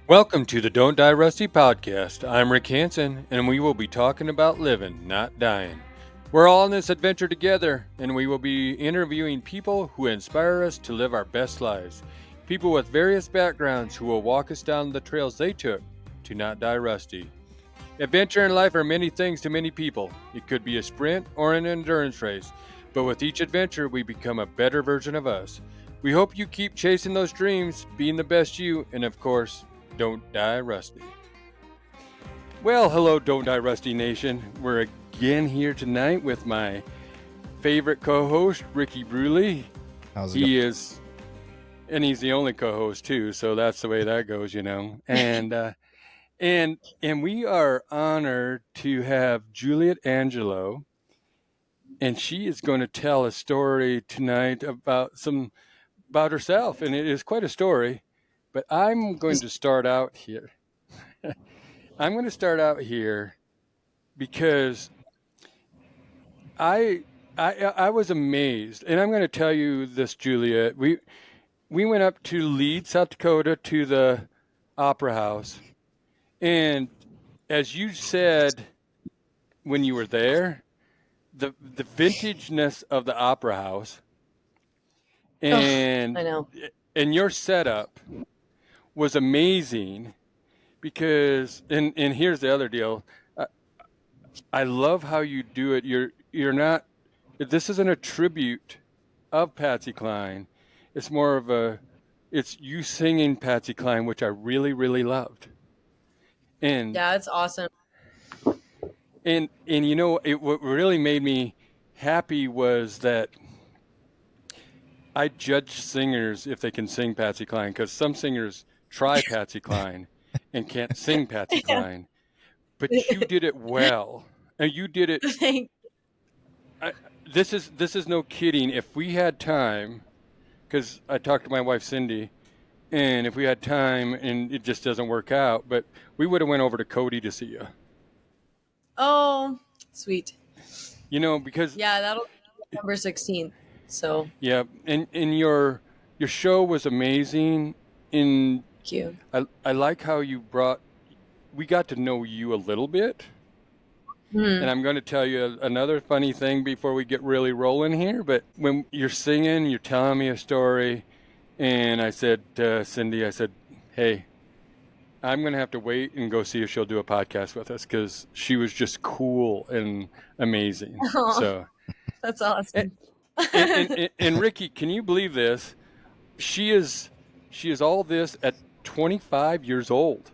Welcome to the Don't Die Rusty podcast. I'm Rick Hansen, and we will be talking about living, not dying. We're all on this adventure together, and we will be interviewing people who inspire us to live our best lives. People with various backgrounds who will walk us down the trails they took to not die rusty. Adventure in life are many things to many people. It could be a sprint or an endurance race, but with each adventure, we become a better version of us. We hope you keep chasing those dreams, being the best you, and of course, don't die rusty. Well, hello, Don't Die Rusty Nation. We're again here tonight with my favorite co-host, Ricky Bruley. How's it going? And he's the only co-host too, so that's the way that goes, you know. And we are honored to have Juliette Angelo, and she is going to tell a story tonight about herself, and it is quite a story. But I'm going to start out here. Because I was amazed, and I'm going to tell you this, Juliette. We went up to Leeds, South Dakota, to the Opera House, and as you said when you were there, the vintageness of the Opera House, and I know. And your setup was amazing because, and here's the other deal. I love how you do it. You're not, this isn't a tribute of Patsy Cline. It's more of it's you singing Patsy Cline, which I really, really loved. And yeah, it's awesome. And you know, what really made me happy was that I judge singers if they can sing Patsy Cline, because some singers try Patsy Cline and can't sing Patsy Cline, but you did it well, and you did it. This is no kidding. If we had time, because I talked to my wife Cindy, and if we had time, and it just doesn't work out, but we would have went over to Cody to see you. Oh, sweet. You know, because that'll be November 16th. So yeah, and your show was amazing. Thank you. I like how we got to know you a little bit. And I'm going to tell you another funny thing before we get really rolling here. But when you're singing, you're telling me a story, and I said to Cindy, I said, hey, I'm going to have to wait and go see if she'll do a podcast with us, because she was just cool and amazing. Oh, so that's awesome. And Ricky, can you believe this? She is all this at 25 years old.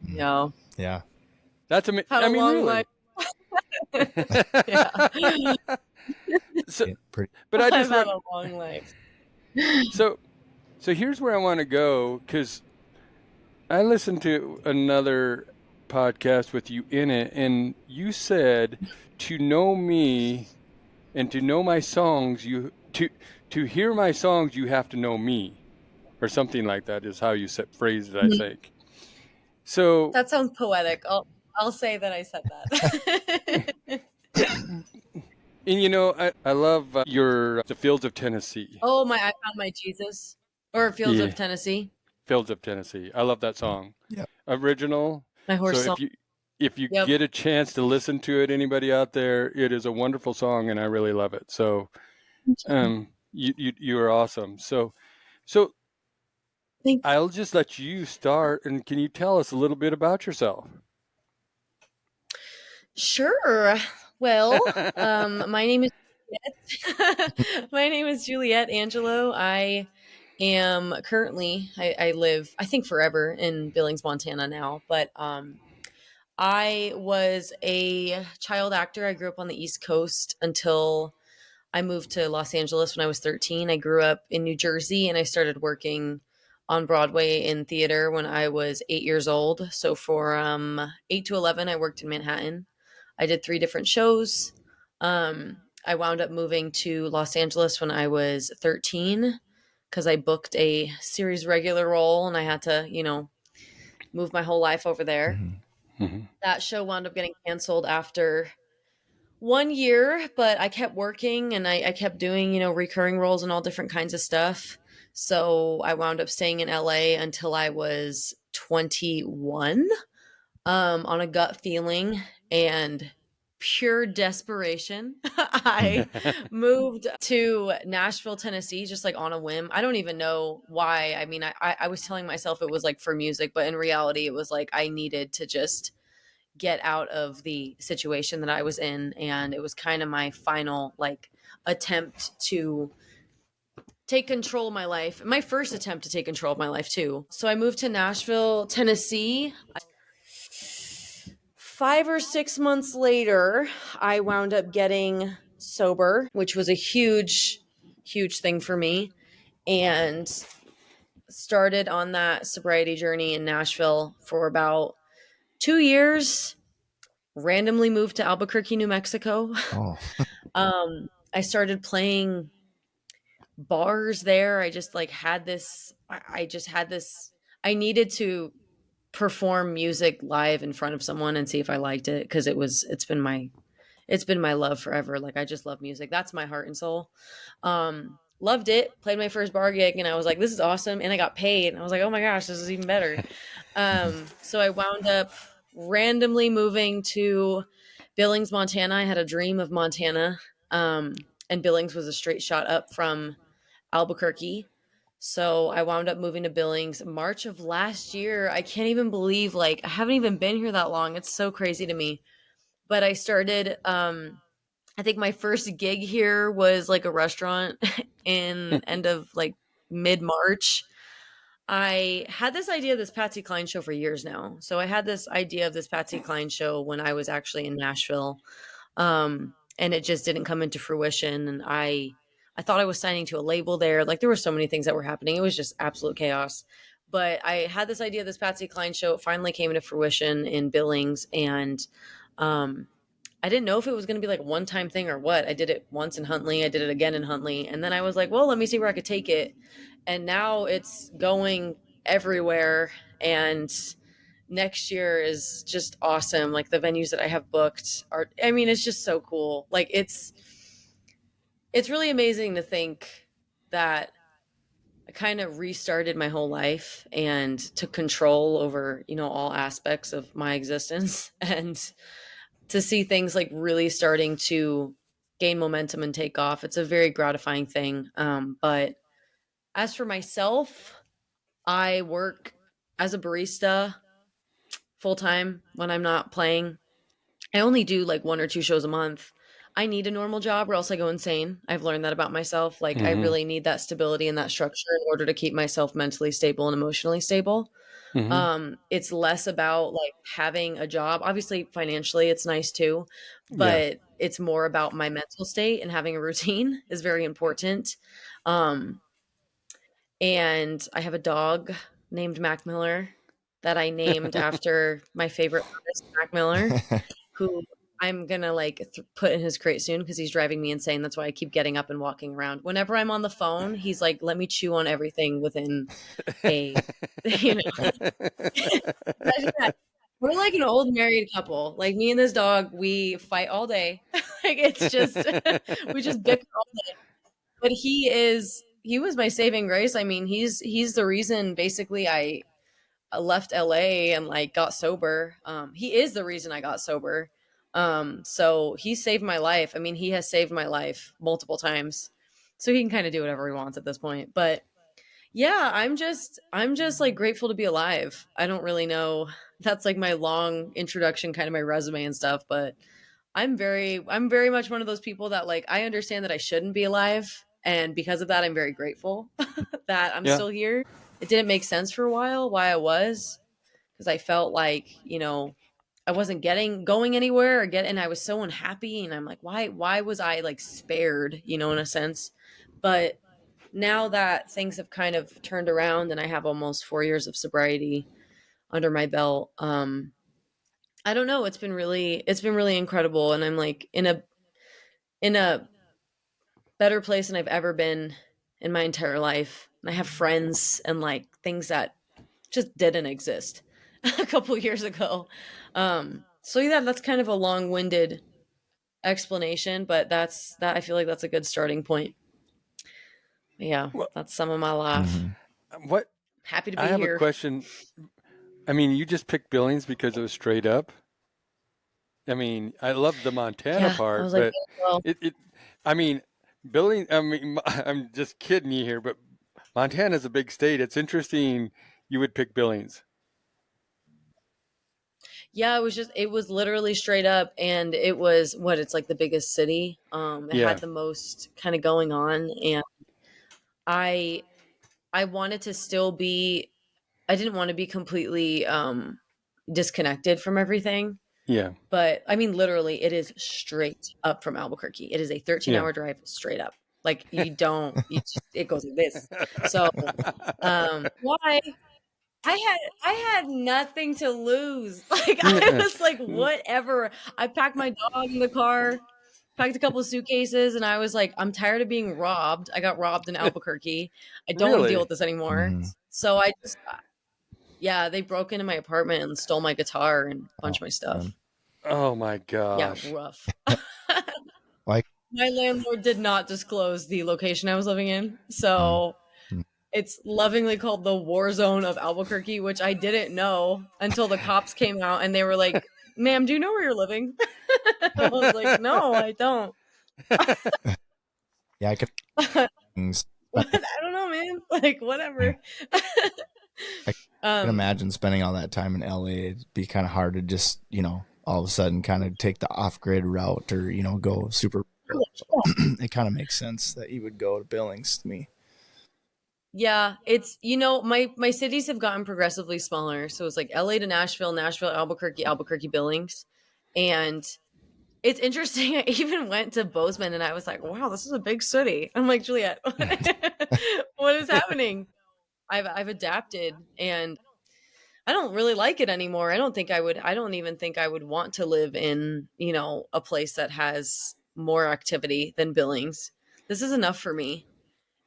No. Yeah. That's amazing. Had a long really. Life. Yeah. But I just had a long life. So here's where I want to go, because I listened to another podcast with you in it, and you said to know me and to know my songs, to hear my songs, you have to know me, or something like that is how you phrased it, I think. So that sounds poetic. I'll say that I said that. And you know, I love the Fields of Tennessee. Oh, I Found My Jesus, or Fields of Tennessee. Fields of Tennessee. I love that song. Yeah. Original. My horse song. If you get a chance to listen to it, anybody out there, it is a wonderful song, and I really love it. So, you are awesome. So I'll just let you start, and can you tell us a little bit about yourself? Sure. Well, my name is Juliette. My name is Juliette Angelo. I am currently, I live, I think forever in Billings, Montana now, but I was a child actor. I grew up on the East Coast until I moved to Los Angeles when I was 13. I grew up in New Jersey, and I started working on Broadway in theater when I was 8 years old. So for 8 to 11, I worked in Manhattan. I did 3 different shows. I wound up moving to Los Angeles when I was 13 because I booked a series regular role, and I had to, move my whole life over there. Mm-hmm. That show wound up getting canceled after 1 year, but I kept working, and I kept doing, recurring roles and all different kinds of stuff. So I wound up staying in LA until I was 21 on a gut feeling and pure desperation. I moved to Nashville, Tennessee, just like on a whim. I don't even know why. I mean, I was telling myself it was like for music, but in reality, it was like I needed to just get out of the situation that I was in. And it was kind of my final like attempt to take control of my life. My first attempt to take control of my life too. So I moved to Nashville, Tennessee. 5 or 6 months later, I wound up getting sober, which was a huge, huge thing for me. And started on that sobriety journey in Nashville for about 2 years. Randomly moved to Albuquerque, New Mexico. Oh. I started playing bars there. I just like had this, I just had this, I needed to perform music live in front of someone and see if I liked it. Cause it's been my love forever. Like I just love music. That's my heart and soul. Loved it. Played my first bar gig and I was like, this is awesome. And I got paid. And I was like, oh my gosh, this is even better. So I wound up randomly moving to Billings, Montana. I had a dream of Montana. And Billings was a straight shot up from Albuquerque. So I wound up moving to Billings March of last year. I can't even believe like I haven't even been here that long. It's so crazy to me. But I started I think my first gig here was like a restaurant in end of like mid-March. I had this idea of this Patsy Cline show for years now. So I had this idea of this Patsy Cline show when I was actually in Nashville. And it just didn't come into fruition. And I thought I was signing to a label there. Like there were so many things that were happening. It was just absolute chaos. But I had this idea of this Patsy Cline show. It finally came into fruition in Billings. And I didn't know if it was going to be like a one-time thing or what. I did it once in Huntley. I did it again in Huntley. And then I was like, well, let me see where I could take it. And now it's going everywhere. And next year is just awesome. Like the venues that I have booked are, I mean, it's just so cool. Like it's really amazing to think that I kind of restarted my whole life and took control over, you know, all aspects of my existence and to see things like really starting to gain momentum and take off. It's a very gratifying thing. But as for myself, I work as a barista full time when I'm not playing. I only do like 1 or 2 shows a month. I need a normal job or else I go insane. I've learned that about myself. Like I really need that stability and that structure in order to keep myself mentally stable and emotionally stable. It's less about like having a job. Obviously, financially, it's nice too, but it's more about my mental state and having a routine is very important. Um, and I have a dog named Mac Miller that I named after my favorite artist, Mac Miller, who I'm gonna like put in his crate soon because he's driving me insane. That's why I keep getting up and walking around. Whenever I'm on the phone, he's like, "Let me chew on everything within a, you know." Imagine that. We're like an old married couple. Like me and this dog, we fight all day. Like it's just we just bicker all day. But he was my saving grace. I mean, he's the reason basically I left LA and like got sober. He is the reason I got sober. So he saved my life. I mean, he has saved my life multiple times. So he can kind of do whatever he wants at this point. But yeah, I'm just like grateful to be alive. I don't really know. That's like my long introduction, kind of my resume and stuff, but I'm very much one of those people that like I understand that I shouldn't be alive, and because of that I'm very grateful that I'm still here. It didn't make sense for a while why I was, because I felt like, you know, I wasn't going anywhere and I was so unhappy and I'm like, why was I like spared, you know, in a sense. But now that things have kind of turned around and I have almost 4 years of sobriety under my belt, I don't know, it's been really incredible. And I'm like in a better place than I've ever been in my entire life. And I have friends and like things that just didn't exist a couple years ago. So yeah, that's kind of a long-winded explanation, but that I feel like that's a good starting point. Yeah, Well, that's some of my life. what Happy to be I have here. a question. I mean, you just picked Billings because it was straight up. I mean, I love the Montana Yeah, I was part, like, but well, it I mean, Billings, I mean, I'm just kidding you here, but Montana's a big state. It's interesting you would pick Billings. yeah, it was literally straight up, and it was it's like the biggest city. It Yeah, had the most kind of going on, and I I wanted to still be I didn't want to be completely disconnected from everything. yeah, But I mean, literally, it is straight up from Albuquerque. It is a 13-hour yeah. drive straight up. Like it goes like this. So, why? I had nothing to lose. Like I was like, whatever. I packed my dog in the car, packed a couple of suitcases, and I was like, I'm tired of being robbed. I got robbed in Albuquerque. I don't want to deal Really? with this anymore. Mm-hmm. So I just, yeah, they broke into my apartment and stole my guitar and a bunch Oh, of my man. stuff. Oh my Yeah, gosh. rough. Like, My landlord did not disclose the location I was living in. mm, So mm. it's lovingly called the war zone of Albuquerque, which I didn't know until the cops came out and they were like, "Ma'am, do you know where you're living?" I was like, "No, I don't." Yeah, I could things. What? I don't know, man. Like, I whatever. can um, imagine spending all that time in LA. It'd be kind of hard to just, all of a sudden kind of take the off grid route or, go super. It kind of makes sense that you would go to Billings to me. yeah, it's my cities have gotten progressively smaller. So it's like LA to Nashville, Nashville, Albuquerque, Albuquerque, Billings, and it's interesting. I even went to Bozeman and I was like, wow, this is a big city. I'm like, Juliette, what is happening? I've adapted and I don't really like it anymore. I don't even think I would want to live in, a place that has more activity than Billings. This is enough for me.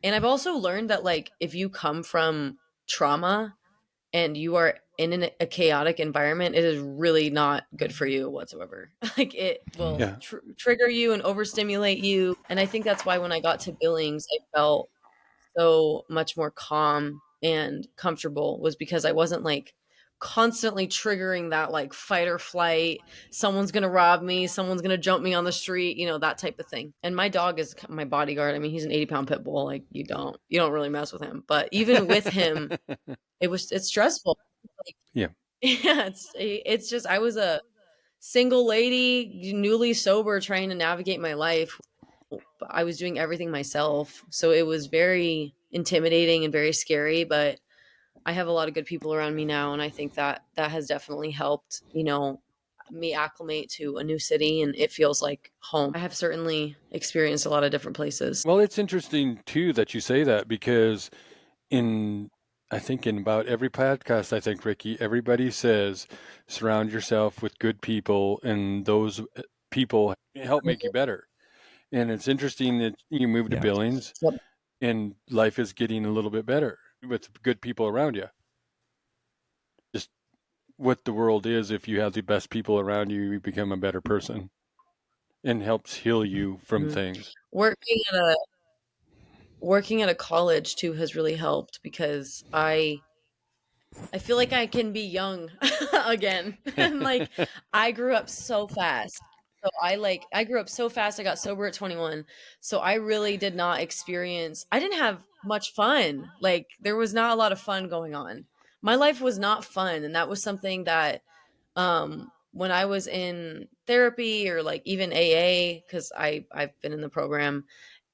And I've also learned that like if you come from trauma and you are in a chaotic environment, it is really not good for you whatsoever. Like it will Yeah. trigger you and overstimulate you. And I think that's why when I got to Billings, I felt so much more calm and comfortable was because I wasn't like constantly triggering that like fight or flight. Someone's going to rob me. Someone's going to jump me on the street, that type of thing. And my dog is my bodyguard. I mean, he's an 80-pound pit bull. Like you don't really mess with him. But even with him, it's stressful. Like, Yeah. yeah, it's just I was a single lady, newly sober, trying to navigate my life. I was doing everything myself, so it was very intimidating and very scary. But I have a lot of good people around me now, and I think that that has definitely helped. Me acclimate to a new city, and it feels like home. I have certainly experienced a lot of different places. Well, it's interesting too that you say that because in I think in about every podcast, I think Ricky, everybody says surround yourself with good people, and those people help make you better. And it's interesting that you moved to Yeah. Billings, Yep. and life is getting a little bit better with good people around you. Just what the world is, if you have the best people around you, you become a better person, and helps heal you from Mhm. things. Working at a college too has really helped because I feel like I can be young again. And like I grew up so fast. So I grew up so fast. I got sober at 21. So I really did not experience I didn't have much fun. Like there was not a lot of fun going on. My life was not fun, and that was something that when I was in therapy or like even AA, because I've been in the program,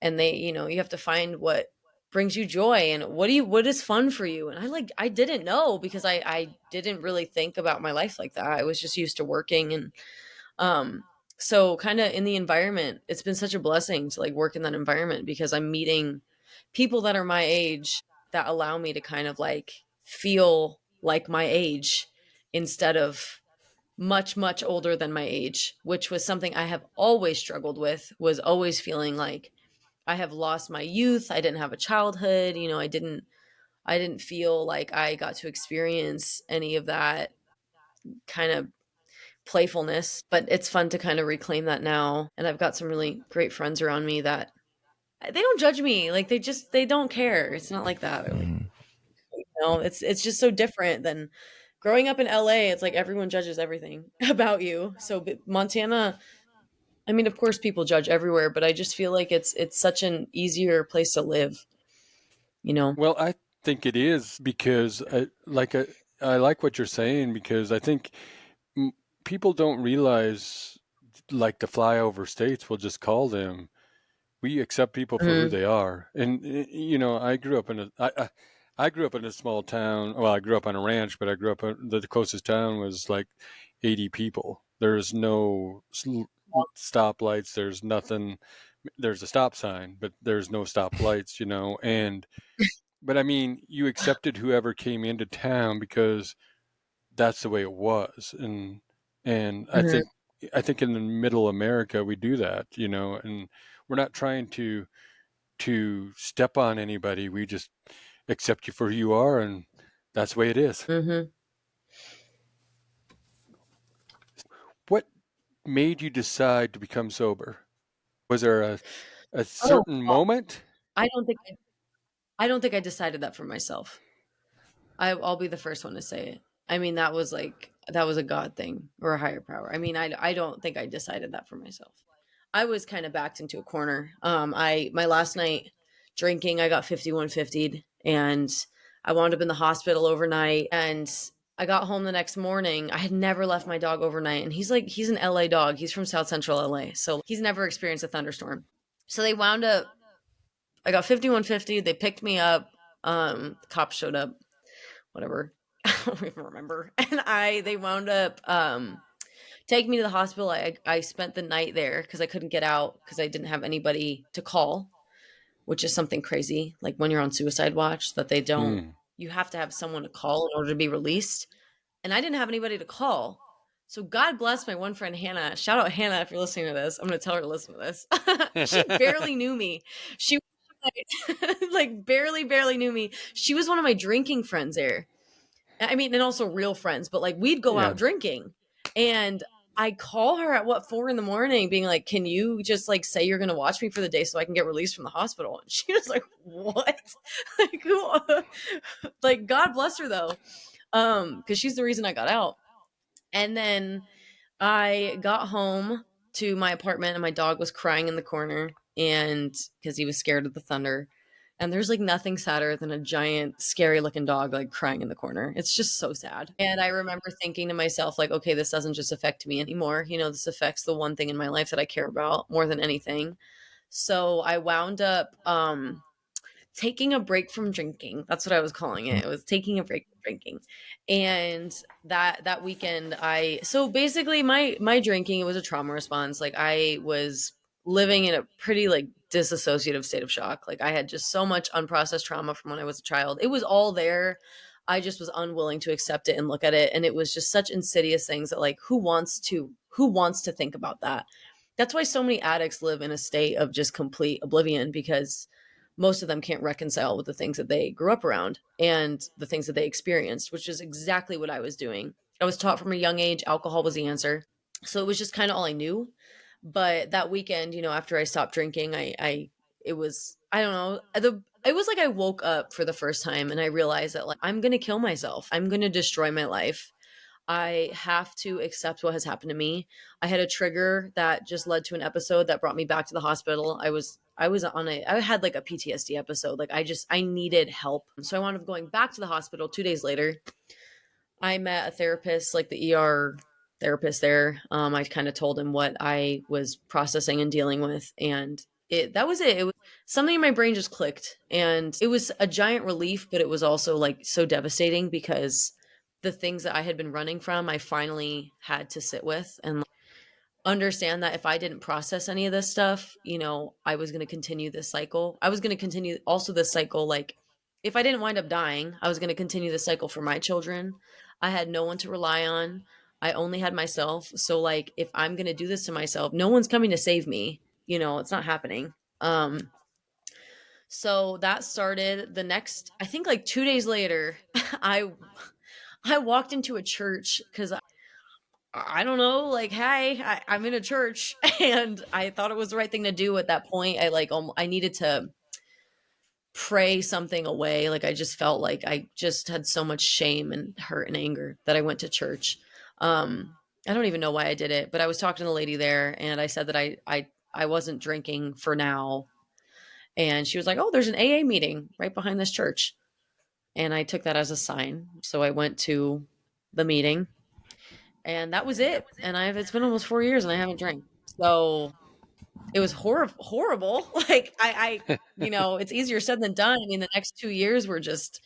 and they, you have to find what brings you joy and what is fun for you. And I didn't know because I didn't really think about my life like that. I was just used to working, and um so kind of in the environment, it's been such a blessing to like work in that environment because I'm meeting people that are my age that allow me to kind of like feel like my age instead of much older than my age, which was something I have always struggled with, was always feeling like I have lost my youth. I didn't have a childhood. I didn't feel like I got to experience any of that kind of playfulness, but it's fun to kind of reclaim that now. And I've got some really great friends around me that they don't judge me. Like they don't care. It's not like that. They're like, Mm. it's just so different than growing up in LA, it's like everyone judges everything about you. So Montana, I mean, of course people judge everywhere, but I just feel like it's such an easier place to live, you know. Well, I think it is because I like what you're saying because I think m- people don't realize like the flyover states will just call them. We accept people for who Mhm. they are, and you know, I grew up in a small town. Well, I grew up on a ranch, but I grew up the closest town was like 80 people. There's no stoplights. There's nothing. There's a stop sign, but there's no stoplights. You know, and but I mean, you accepted whoever came into town because that's the way it was, and Mhm. I think in the middle America we do that, you know, and we're not trying to step on anybody. We just accept you for who you are, and that's the way it is. Mhm. What made you decide to become sober? Was there a Oh, certain moment? I don't think I don't think I decided that for myself. I'll be the first one to say it. I mean, that was a God thing or a higher power. I mean, I don't think I decided that for myself. I was kind of backed into a corner. I my last night drinking, I got 5150'd and I wound up in the hospital overnight. And I got home the next morning. I had never left my dog overnight, and he's an LA dog. He's from South Central LA, so he's never experienced a thunderstorm. So they wound up. I got 5150. They picked me up. The cops showed up, whatever. I don't even remember. And I they wound up taking me to the hospital. I spent the night there because I couldn't get out because I didn't have anybody to call, which is something crazy. Like when you're on suicide watch, that they don't Hmm. you have to have someone to call in order to be released. And I didn't have anybody to call. So God bless my one friend Hannah. Shout out Hannah if you're listening to this. I'm going to tell her to listen to this. She barely knew me. She like barely knew me. She was one of my drinking friends there. I mean, and also real friends, but like we'd go Yeah. out drinking. And I call her at what 4 in the morning, being like, "Can you just like say you're gonna watch me for the day so I can get released from the hospital?" And she was like, "What?" Like who? Like God bless her though, because she's the reason I got out. And then I got home to my apartment and my dog was crying in the corner and because he was scared of the thunder. And there's like nothing sadder than a giant, scary looking dog like crying in the corner. It's just so sad. And I remember thinking to myself, like, okay, this doesn't just affect me anymore. You know, this affects the one thing in my life that I care about more than anything. So I wound up taking a break from drinking. That's what I was calling it. It was taking a break from drinking. And that weekend I so basically my drinking, it was a trauma response. Like I was living in a pretty like disassociative state of shock. Like I had just so much unprocessed trauma from when I was a child. It was all there. I just was unwilling to accept it and look at it, and it was just such insidious things that like who wants to think about that? That's why so many addicts live in a state of just complete oblivion because most of them can't reconcile with the things that they grew up around and the things that they experienced, which is exactly what I was doing. I was taught from a young age alcohol was the answer. So it was just kind of all I knew. But that weekend, after I stopped drinking, I it was I don't know, it was like I woke up for the first time and I realized that like I'm going to kill myself. I'm going to destroy my life. I have to accept what has happened to me. I had a trigger that just led to an episode that brought me back to the hospital. I had like a PTSD episode. Like I needed help. So I wound up going back to the hospital 2 days later. I met a therapist, like the ER therapist there. I kind of told him what I was processing and dealing with, and that was it. It was something in my brain just clicked, and it was a giant relief, but it was also like so devastating because the things that I had been running from, I finally had to sit with and understand that if I didn't process any of this stuff, I was going to continue this cycle. I was going to continue also this cycle. Like, if I didn't wind up dying, I was going to continue this cycle for my children. I had no one to rely on. I only had myself. So, like, if I'm going to do this to myself, no one's coming to save me. It's not happening. So that started the next, I think like 2 days later, I walked into a church because I don't know, like, hey, I'm in a church, and I thought it was the right thing to do at that point. I needed to pray something away. Like I just felt like I just had so much shame and hurt and anger that I went to church. I don't even know why I did it, but I was talking to the lady there and I said that I wasn't drinking for now. And she was like, "Oh, there's an AA meeting right behind this church." And I took that as a sign. So I went to the meeting and that was it. And it's been almost 4 years and I haven't drank. So it was horrible. Like it's easier said than done. I mean, the next 2 years were just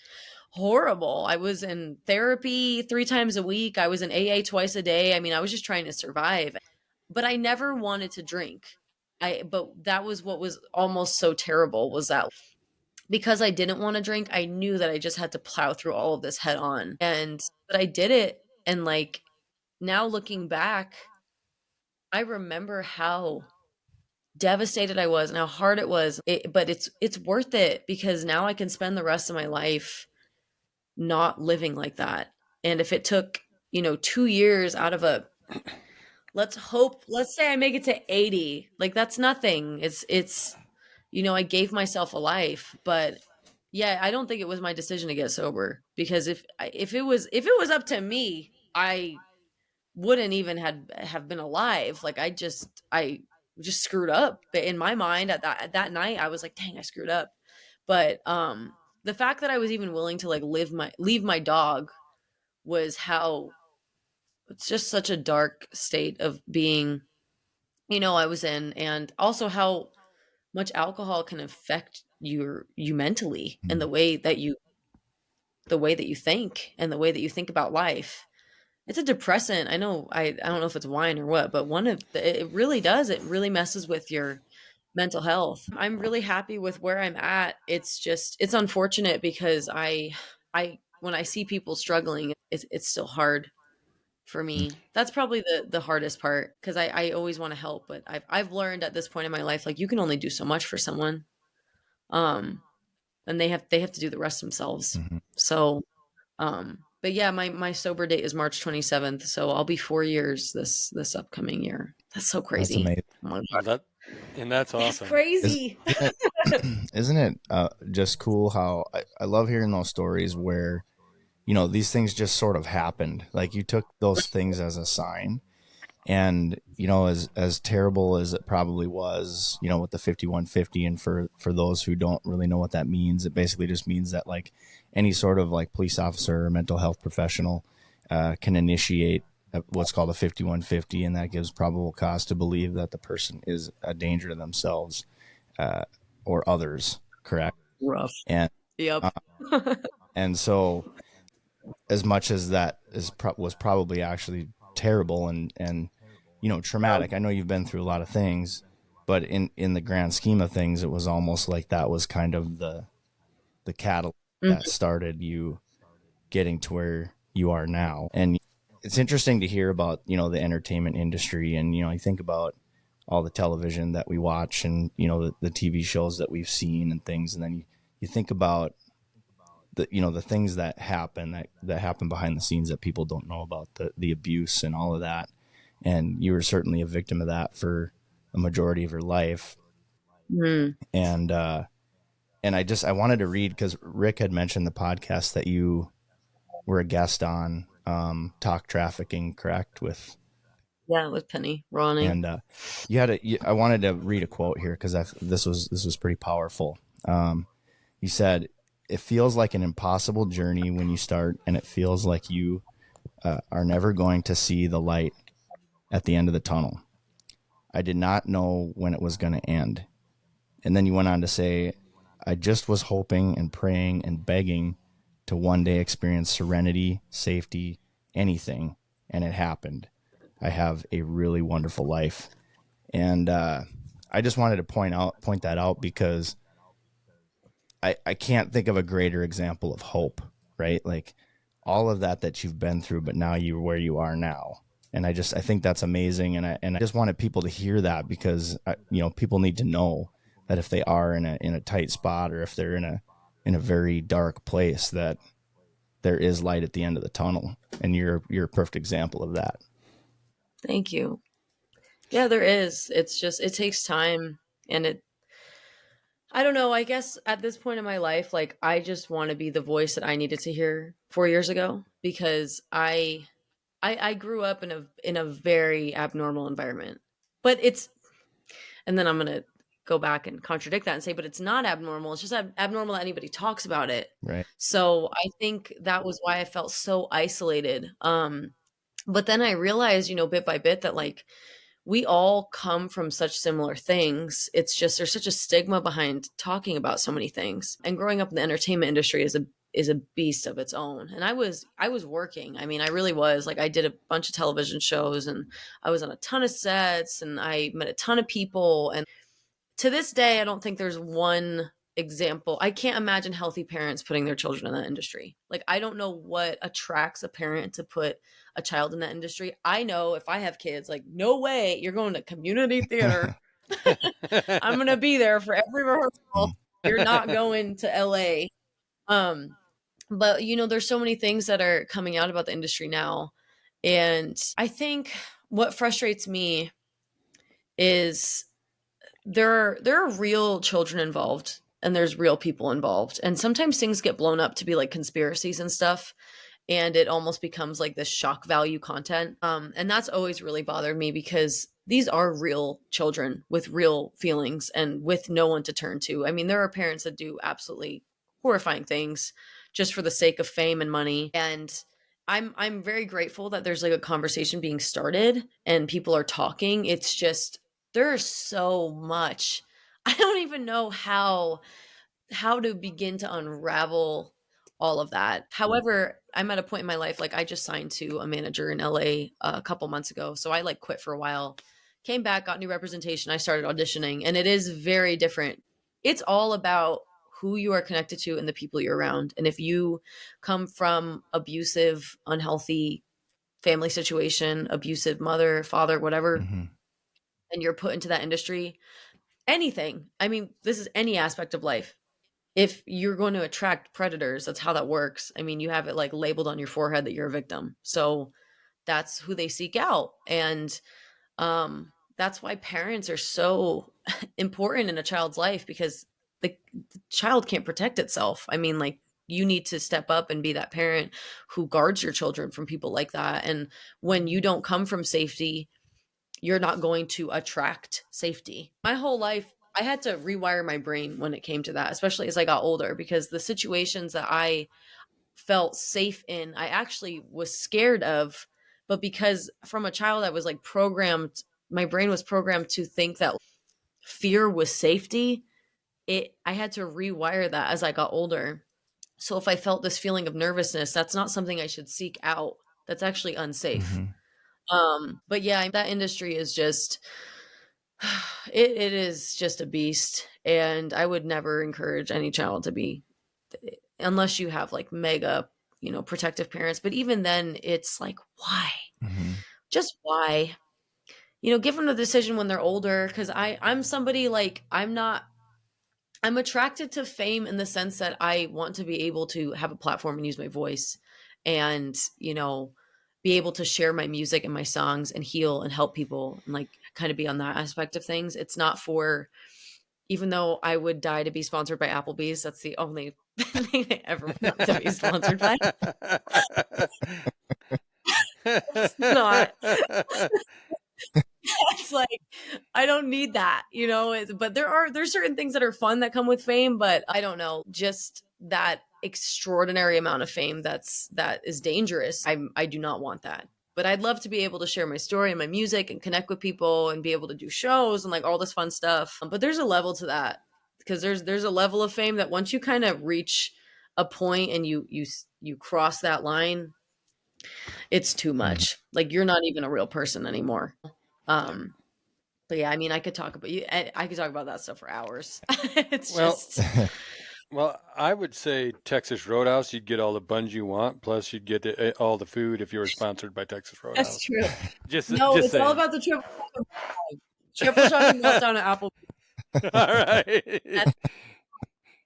horrible. I was in therapy 3 times a week. I was in AA twice a day. I mean, I was just trying to survive, but I never wanted to drink. But that was what was almost so terrible, was that because I didn't want to drink, I knew that I just had to plow through all of this head on. But I did it. And like now looking back, I remember how devastated I was and how hard it was. But it's worth it because now I can spend the rest of my life not living like that. And if it took, 2 years out of let's say I make it to 80, like that's nothing. It's I gave myself a life, but yeah, I don't think it was my decision to get sober because if it was up to me, I wouldn't even have been alive. Like I just screwed up. But in my mind at that night, I was like, dang, I screwed up. But the fact that I was even willing to like leave my dog was how it's just such a dark state of being, I was in, and also how much alcohol can affect you mentally and the way that you think and the way that you think about life. It's a depressant. I know I don't know if it's wine or what, but it really does. It really messes with your mental health. I'm really happy with where I'm at. It's unfortunate because I when I see people struggling, it's still hard for me. That's probably the hardest part because I always want to help, but I've learned at this point in my life, like you can only do so much for someone. Um and they have to do the rest themselves. Mhm. So but yeah, my sober date is March 27th, so I'll be 4 years this upcoming year. That's so That's crazy. amazing. Oh my Well, god, that's that's awesome. crazy. Isn't it just cool how I love hearing those stories where, these things just sort of happened. Like you took those things as a sign. And, as terrible as it probably was, with the 5150, and for those who don't really know what that means, it basically just means that like any sort of like police officer or mental health professional can initiate what's called a 5150, and that gives probable cause to believe that the person is a danger to themselves or others, correct? Rough. And Yep. and so as much as that was probably actually terrible and traumatic. I know you've been through a lot of things, but in the grand scheme of things, it was almost like that was kind of the catalyst that started you getting to where you are now. And it's interesting to hear about, the entertainment industry, and you think about all the television that we watch, and the TV shows that we've seen and things, and then you think about the things that happen behind the scenes that people don't know about, the abuse and all of that. And you were certainly a victim of that for a majority of your life. Mm. And I wanted to read, because Rick had mentioned the podcast that you were a guest on, Talk Trafficking, correct? Yeah, with Penny Ronnie. And I wanted to read a quote here because this was pretty powerful. You said, "It feels like an impossible journey when you start, and it feels like you are never going to see the light at the end of the tunnel. I did not know when it was going to end." And then you went on to say, "I just was hoping and praying and begging to one day experience serenity, safety, anything. And it happened. I have a really wonderful life." And I just wanted to point that out because I can't think of a greater example of hope, right? Like all of that you've been through, but now you're where you are now. And I think that's amazing. And I just wanted people to hear that because, people need to know that if they are in a tight spot, or if they're in a very dark place, that there is light at the end of the tunnel. And you're a perfect example of that. Thank you. Yeah, there is. It's just it takes time, and I don't know. I guess at this point in my life, like I just want to be the voice that I needed to hear 4 years ago because I grew up in a very abnormal environment. But it's and then I'm gonna go back and contradict that and say, but it's not abnormal. It's just abnormal that anybody talks about it. Right. So I think that was why I felt so isolated. But then I realized, bit by bit that like we all come from such similar things. It's just there's such a stigma behind talking about so many things. And growing up in the entertainment industry is a beast of its own. And I was working. I mean, I really was. Like I did a bunch of television shows and I was on a ton of sets and I met a ton of people. And to this day, I don't think there's one example. I can't imagine healthy parents putting their children in that industry. Like, I don't know what attracts a parent to put a child in that industry. I know if I have kids, like, no way you're going to community theater. I'm going to be there for every rehearsal. You're not going to LA. But, there's so many things that are coming out about the industry now. And I think what frustrates me is there are real children involved and there's real people involved. And sometimes things get blown up to be like conspiracies and stuff. And it almost becomes like this shock value content. And that's always really bothered me because these are real children with real feelings and with no one to turn to. I mean, there are parents that do absolutely horrifying things just for the sake of fame and money. And I'm very grateful that there's like a conversation being started and people are talking. It's just there's so much. I don't even know how to begin to unravel all of that. However, I'm at a point in my life like I just signed to a manager in LA a couple months ago. So I like quit for a while, came back, got new representation. I started auditioning and it is very different. It's all about who you are connected to and the people you're around. And if you come from abusive, unhealthy family situation, abusive mother, father, whatever, and you're put into that industry, anything. I mean, this is any aspect of life. If you're going to attract predators, that's how that works. I mean, you have it like labeled on your forehead that you're a victim. So that's who they seek out. And that's why parents are so important in a child's life because the child can't protect itself. I mean, like you need to step up and be that parent who guards your children from people like that. And when you don't come from safety, you're not going to attract safety. My whole life, I had to rewire my brain when it came to that, especially as I got older, because the situations that I felt safe in, I actually was scared of. But because from a child, I was like programmed, my brain was programmed to think that fear was safety. I had to rewire that as I got older. So if I felt this feeling of nervousness, that's not something I should seek out. That's actually unsafe. But yeah, that industry is just, it is just a beast. And I would never encourage any child to be, unless you have like mega, protective parents. But even then it's like, why? Just why? Give them the decision when they're older. Cause I'm somebody like, I'm attracted to fame in the sense that I want to be able to have a platform and use my voice and, be able to share my music and my songs and heal and help people and like kind of be on that aspect of things. It's not for, even though I would die to be sponsored by Applebee's, that's the only thing I ever want to be sponsored by. It's not. It's like, I don't need that, but there's certain things that are fun that come with fame, but I don't know, just that extraordinary amount of fame that is dangerous. I do not want that. But I'd love to be able to share my story and my music and connect with people and be able to do shows and like all this fun stuff. But there's a level to that because there's a level of fame that once you kind of reach a point and you cross that line, it's too much. Like you're not even a real person anymore. But yeah, I mean, I could talk about that stuff for hours. Well, I would say Texas Roadhouse, you'd get all the buns you want, plus you'd get all the food if you were sponsored by Texas Roadhouse. That's true. Just it's saying. all about the triple shot meltdown at Applebee's. All right.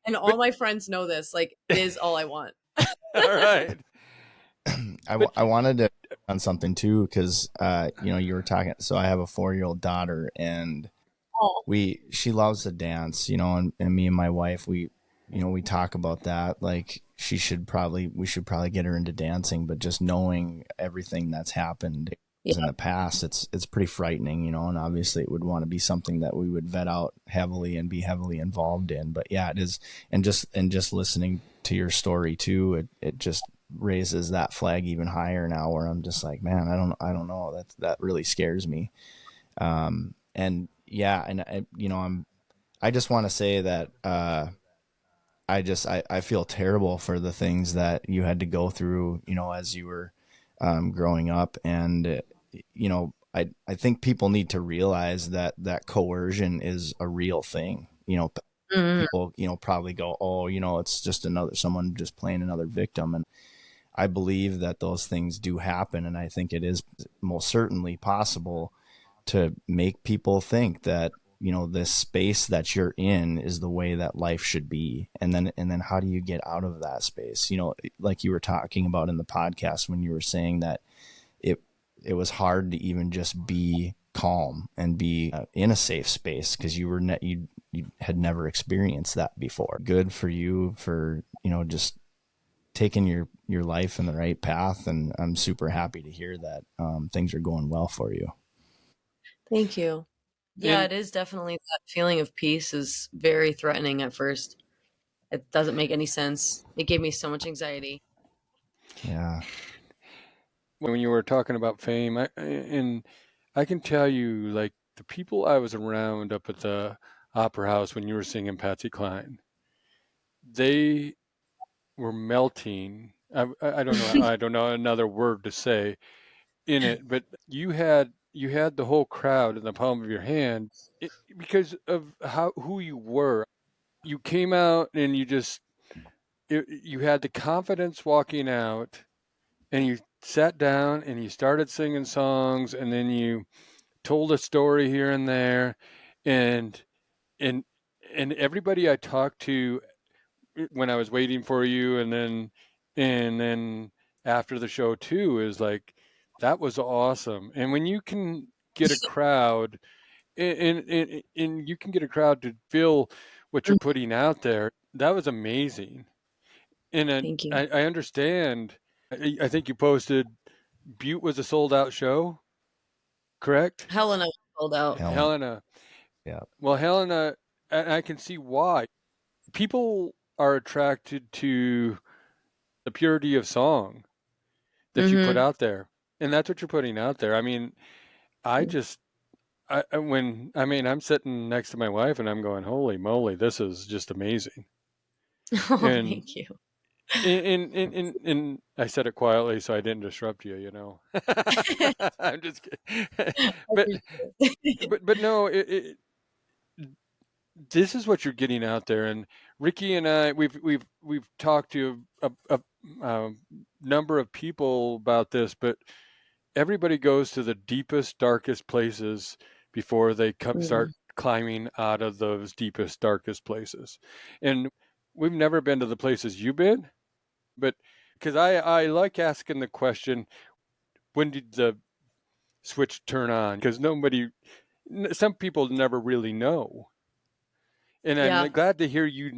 And all my friends know this. Like, it is all I want. All right. I wanted to on something too because you were talking. So I have a 4-year-old daughter, and Oh, she loves to dance, and me and my wife, we talk about that. Like we should probably get her into dancing, but just knowing everything that's happened in yeah. the past, it's pretty frightening, and obviously it would want to be something that we would vet out heavily and be heavily involved in. But yeah, it is. And just listening to your story too, it just raises that flag even higher now, where I'm just like, man, I don't know, that really scares me. And yeah, and I just want to say that I feel terrible for the things that you had to go through, as you were growing up. And I think people need to realize that coercion is a real thing. Mhm. People probably go, oh, it's just someone just playing another victim. And I believe that those things do happen, and I think it is most certainly possible to make people think that this space that you're in is the way that life should be. And then how do you get out of that space? Like you were talking about in the podcast, when you were saying that it it was hard to even just be calm and be in a safe space, because you had never experienced that before. Good for you for just taking your life in the right path, and I'm super happy to hear that things are going well for you. Thank you. Yeah, And it is definitely that feeling of peace is very threatening at first. It doesn't make any sense. It gave me so much anxiety. Yeah. when you were talking about fame, and I can tell you, like, the people I was around up at the Opera House when you were singing Patsy Cline, they were melting. I don't know. I don't know another word to say in it, but you had the whole crowd in the palm of your hand, because of who you were. You came out and you had the confidence walking out, and you sat down and you started singing songs, and then you told a story here and there, and and and everybody I talked to when I was waiting for you, and then after the show too, is like, that was awesome. And when you can get a crowd, and you can get a crowd to feel what you're putting out there, that was amazing. And Thank you. I understand. I think you posted Butte was a sold out show, correct? Helena was sold out. Helen. Helena. Yeah. Well, Helena, I can see why. People are attracted to the purity of song that you put Hmm. out there. And that's what you're putting out there. I mean, I just, I'm sitting next to my wife and I'm going, holy moly, this is just amazing. Oh, And, thank you. and I said it quietly so I didn't disrupt you. I'm just kidding. I but, appreciate it. but no, this is what you're getting out there. And Ricky and I, we've talked to a number of people about this, but everybody goes to the deepest, darkest places before they start Mhm. climbing out of those deepest, darkest places. And we've never been to the places you've been, but because I like asking the question, when did the switch turn on? Because some people never really know. And I'm Yeah. glad to hear you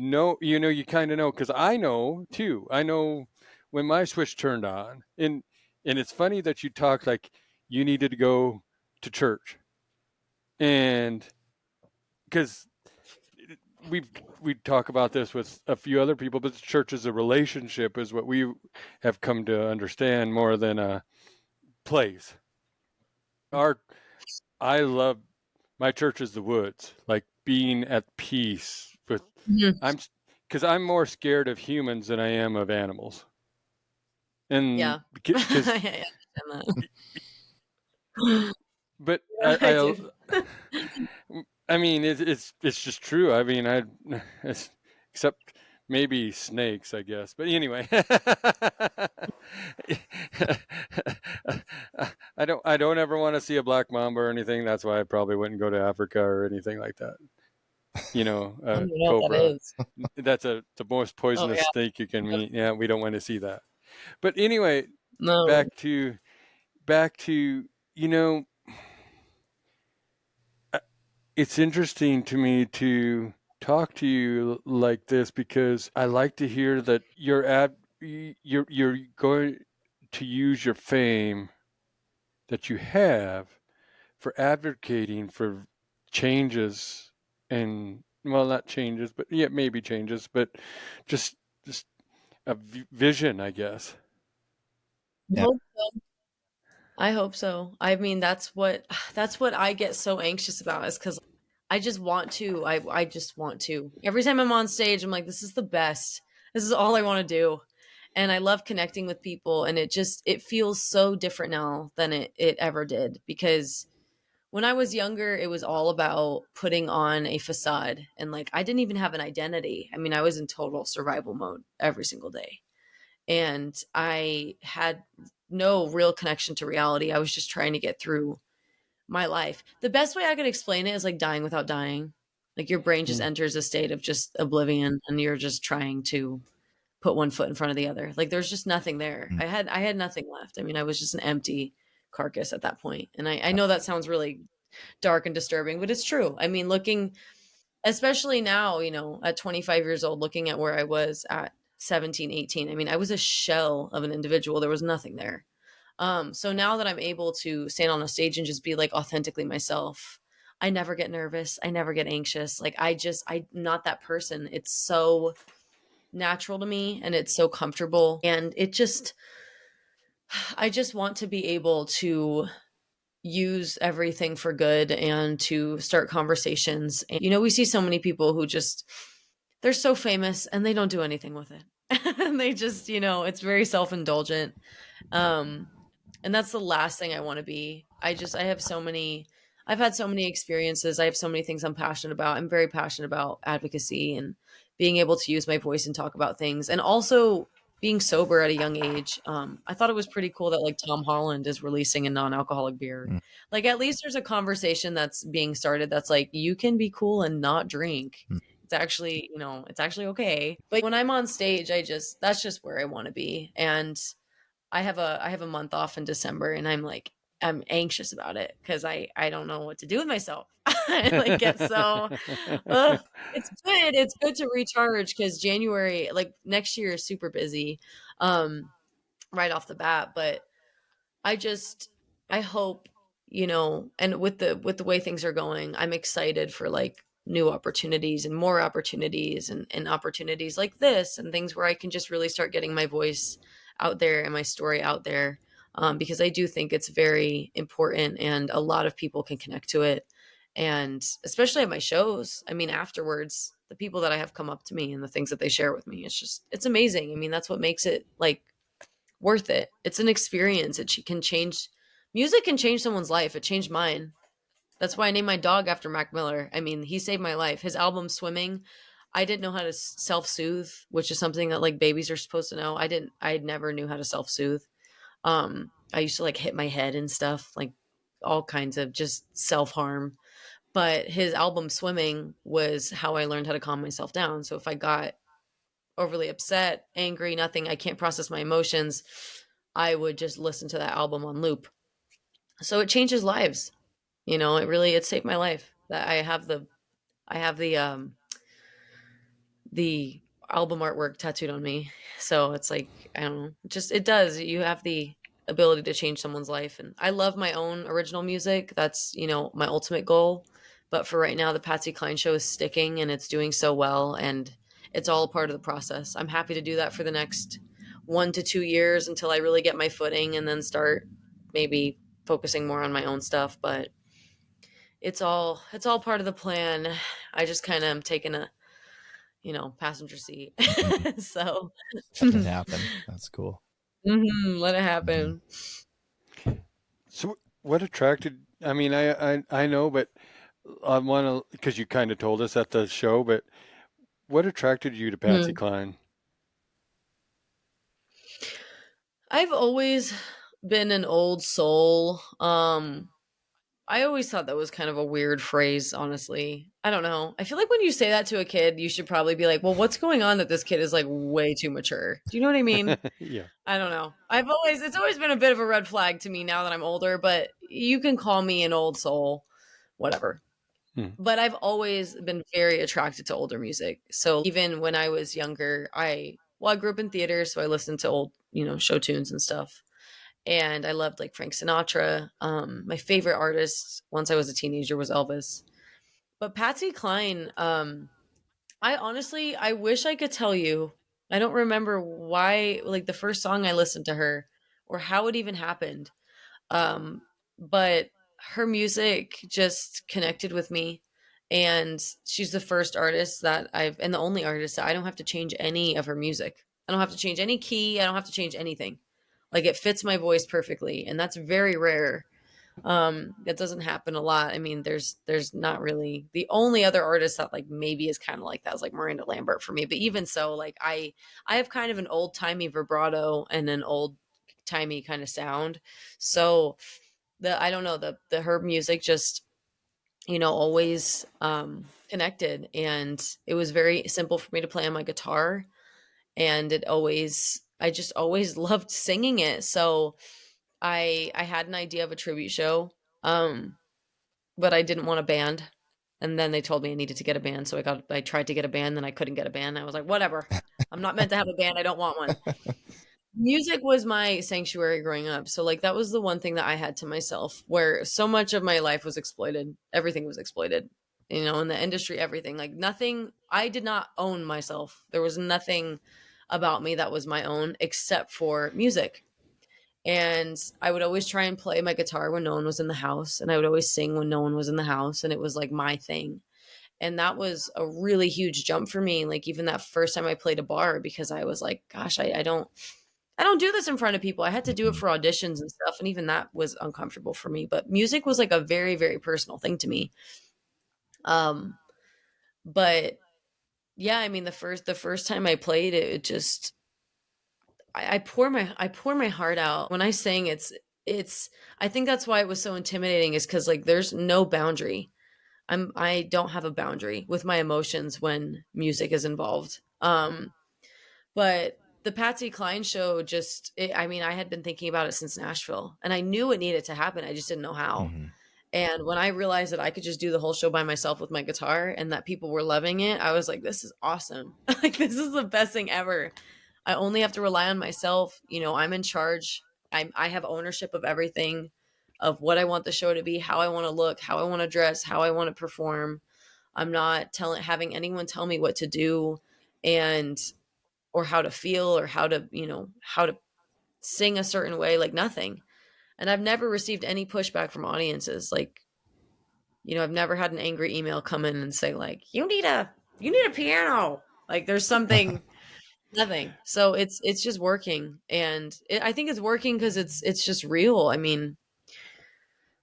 kind of know, because I know too. I know when my switch turned on. And it's funny that you talk like you needed to go to church. And because we talk about this with a few other people, but the church is a relationship, is what we have come to understand, more than a place. Our I love my church is the woods, like being at peace with. Mhm. I'm because I'm more scared of humans than I am of animals, and Yeah. because I understand that. but Yeah, I do. I mean it's just true. I mean except maybe snakes, I guess. But anyway, I don't ever want to see a black mamba or anything. That's why I probably wouldn't go to Africa or anything like that. I don't know what that Cobra. is. That's the most Oh poisonous yeah. snake you can meet. Yeah, we don't want to see that. But anyway, No. back to you know, it's interesting to me to talk to you like this because I like to hear that you're going to use your fame that you have for advocating for changes and well, not changes, but yeah, maybe changes, but just just a vision, I guess. Yeah. I hope so. I mean, that's what I get so anxious about is because I just want to. I just want to. Every time I'm on stage, I'm like, this is the best. This is all I want to do. And I love connecting with people, and it feels so different now than it ever did, because when I was younger, it was all about putting on a facade, and like I didn't even have an identity. I mean, I was in total survival mode every single day, and I had no real connection to reality. I was just trying to get through my life. The best way I could explain it is like dying without dying. Like your brain just Mm. enters a state of just oblivion, and you're just trying to put one foot in front of the other. Like there's just nothing there. Mm. I had nothing left. I mean, I was just an empty carcass at that point. And I know that sounds really dark and disturbing, but it's true. I mean, looking, especially now, at 25 years old, looking at where I was at 17, 18. I mean, I was a shell of an individual. There was nothing there. So now that I'm able to stand on a stage and just be like authentically myself, I never get nervous. I never get anxious. Like I'm not that person. It's so natural to me, and it's so comfortable. And I just want to be able to use everything for good and to start conversations. And, we see so many people who they're so famous and they don't do anything with it. And they just, it's very self indulgent. Um, and that's the last thing I want to be. I've had so many experiences. I have so many things I'm passionate about. I'm very passionate about advocacy and being able to use my voice and talk about things, and also being sober at a young age. I thought it was pretty cool that like Tom Holland is releasing a non-alcoholic beer. Mm. Like at least there's a conversation that's being started that's like, you can be cool and not drink. Mm. It's actually okay. But when I'm on stage, that's just where I want to be. And I have a month off in December, and I'm anxious about it because I don't know what to do with myself. I like get so ugh. It's good. It's good to recharge because January, like next year, is super busy, right off the bat. But I just I hope, and with the way things are going, I'm excited for like new opportunities and more opportunities, and opportunities like this and things where I can just really start getting my voice out there and my story out there. Because I do think it's very important and a lot of people can connect to it. And especially at my shows, I mean, afterwards, the people that I have come up to me and the things that they share with me, it's amazing. I mean, that's what makes it like worth it. It's an experience. Music can change someone's life. It changed mine. That's why I named my dog after Mac Miller. I mean, he saved my life. His album Swimming, I didn't know how to self-soothe, which is something that like babies are supposed to know. I never knew how to self-soothe. I used to like hit my head and stuff, like all kinds of just self-harm. But his album Swimming was how I learned how to calm myself down. So if I got overly upset, angry, nothing, I can't process my emotions, I would just listen to that album on loop. So it changes lives. It saved my life. That I have the album artwork tattooed on me. So it's like, I don't know, just it does. You have the ability to change someone's life. And I love my own original music. That's, my ultimate goal. But for right now, the Patsy Cline show is sticking and it's doing so well. And it's all a part of the process. I'm happy to do that for the next 1 to 2 years until I really get my footing and then start maybe focusing more on my own stuff. But it's all part of the plan. I just kind of am taking a passenger seat. So Letting it happen. That's cool. let it Mhm. happen. So what attracted? I mean, I know, but I want to because you kind of told us at the show. But what attracted you to Patsy Hmm. Cline? I've always been an old soul. I always thought that was kind of a weird phrase, honestly. I don't know. I feel like when you say that to a kid, you should probably be like, well, what's going on that this kid is like way too mature? Do you know what I mean? Yeah. I don't know. It's always been a bit of a red flag to me now that I'm older, but you can call me an old soul, whatever. But I've always been very attracted to older music. So even when I was younger, I grew up in theater, so I listened to old, show tunes and stuff. And I loved like Frank Sinatra. My favorite artist once I was a teenager was Elvis. But Patsy Cline, I honestly, I wish I could tell you. I don't remember why, like the first song I listened to her or how it even happened. Um, but her music just connected with me. And she's the first artist and the only artist that I don't have to change any of her music. I don't have to change any key. I don't have to change anything. Like it fits my voice perfectly. And that's very rare. That doesn't happen a lot. I mean, there's not really, the only other artist that like maybe is kind of like that is like Miranda Lambert for me. But even so, like I have kind of an old timey vibrato and an old timey kind of sound. So I don't know, the her music just, always connected, and it was very simple for me to play on my guitar, and I just always loved singing it. So I had an idea of a tribute show, but I didn't want a band. And then they told me I needed to get a band, so I tried to get a band, then I couldn't get a band. I was like, whatever. I'm not meant to have a band. I don't want one. Music was my sanctuary growing up. So like that was the one thing that I had to myself, where so much of my life was exploited. Everything was exploited. In the industry, everything. Like nothing, I did not own myself. There was nothing about me that was my own except for music. And I would always try and play my guitar when no one was in the house, and I would always sing when no one was in the house, and it was like my thing. And that was a really huge jump for me. Like even that first time I played a bar, because I was like, gosh, I don't do this in front of people. I had to do it Mhm. for auditions and stuff, and even that was uncomfortable for me. But music was like a very, very personal thing to me. Um, but yeah, I mean the first time I played it, it just I pour my heart out. When I sing, it's I think that's why it was so intimidating, is because like there's no boundary. I don't have a boundary with my emotions when music is involved. But the Patsy Cline show I mean, I had been thinking about it since Nashville, and I knew it needed to happen. I just didn't know how. Mhm. And when I realized that I could just do the whole show by myself with my guitar and that people were loving it, I was like, this is awesome. Like, this is the best thing ever. I only have to rely on myself. I'm in charge. I have ownership of everything, of what I want the show to be, how I want to look, how I want to dress, how I want to perform. I'm not having anyone tell me what to do, and or how to feel, or how to sing a certain way, like nothing. And I've never received any pushback from audiences. Like, I've never had an angry email come in and say like, you need a piano. Like there's something, nothing. So it's just working, and I think it's working because it's just real. I mean,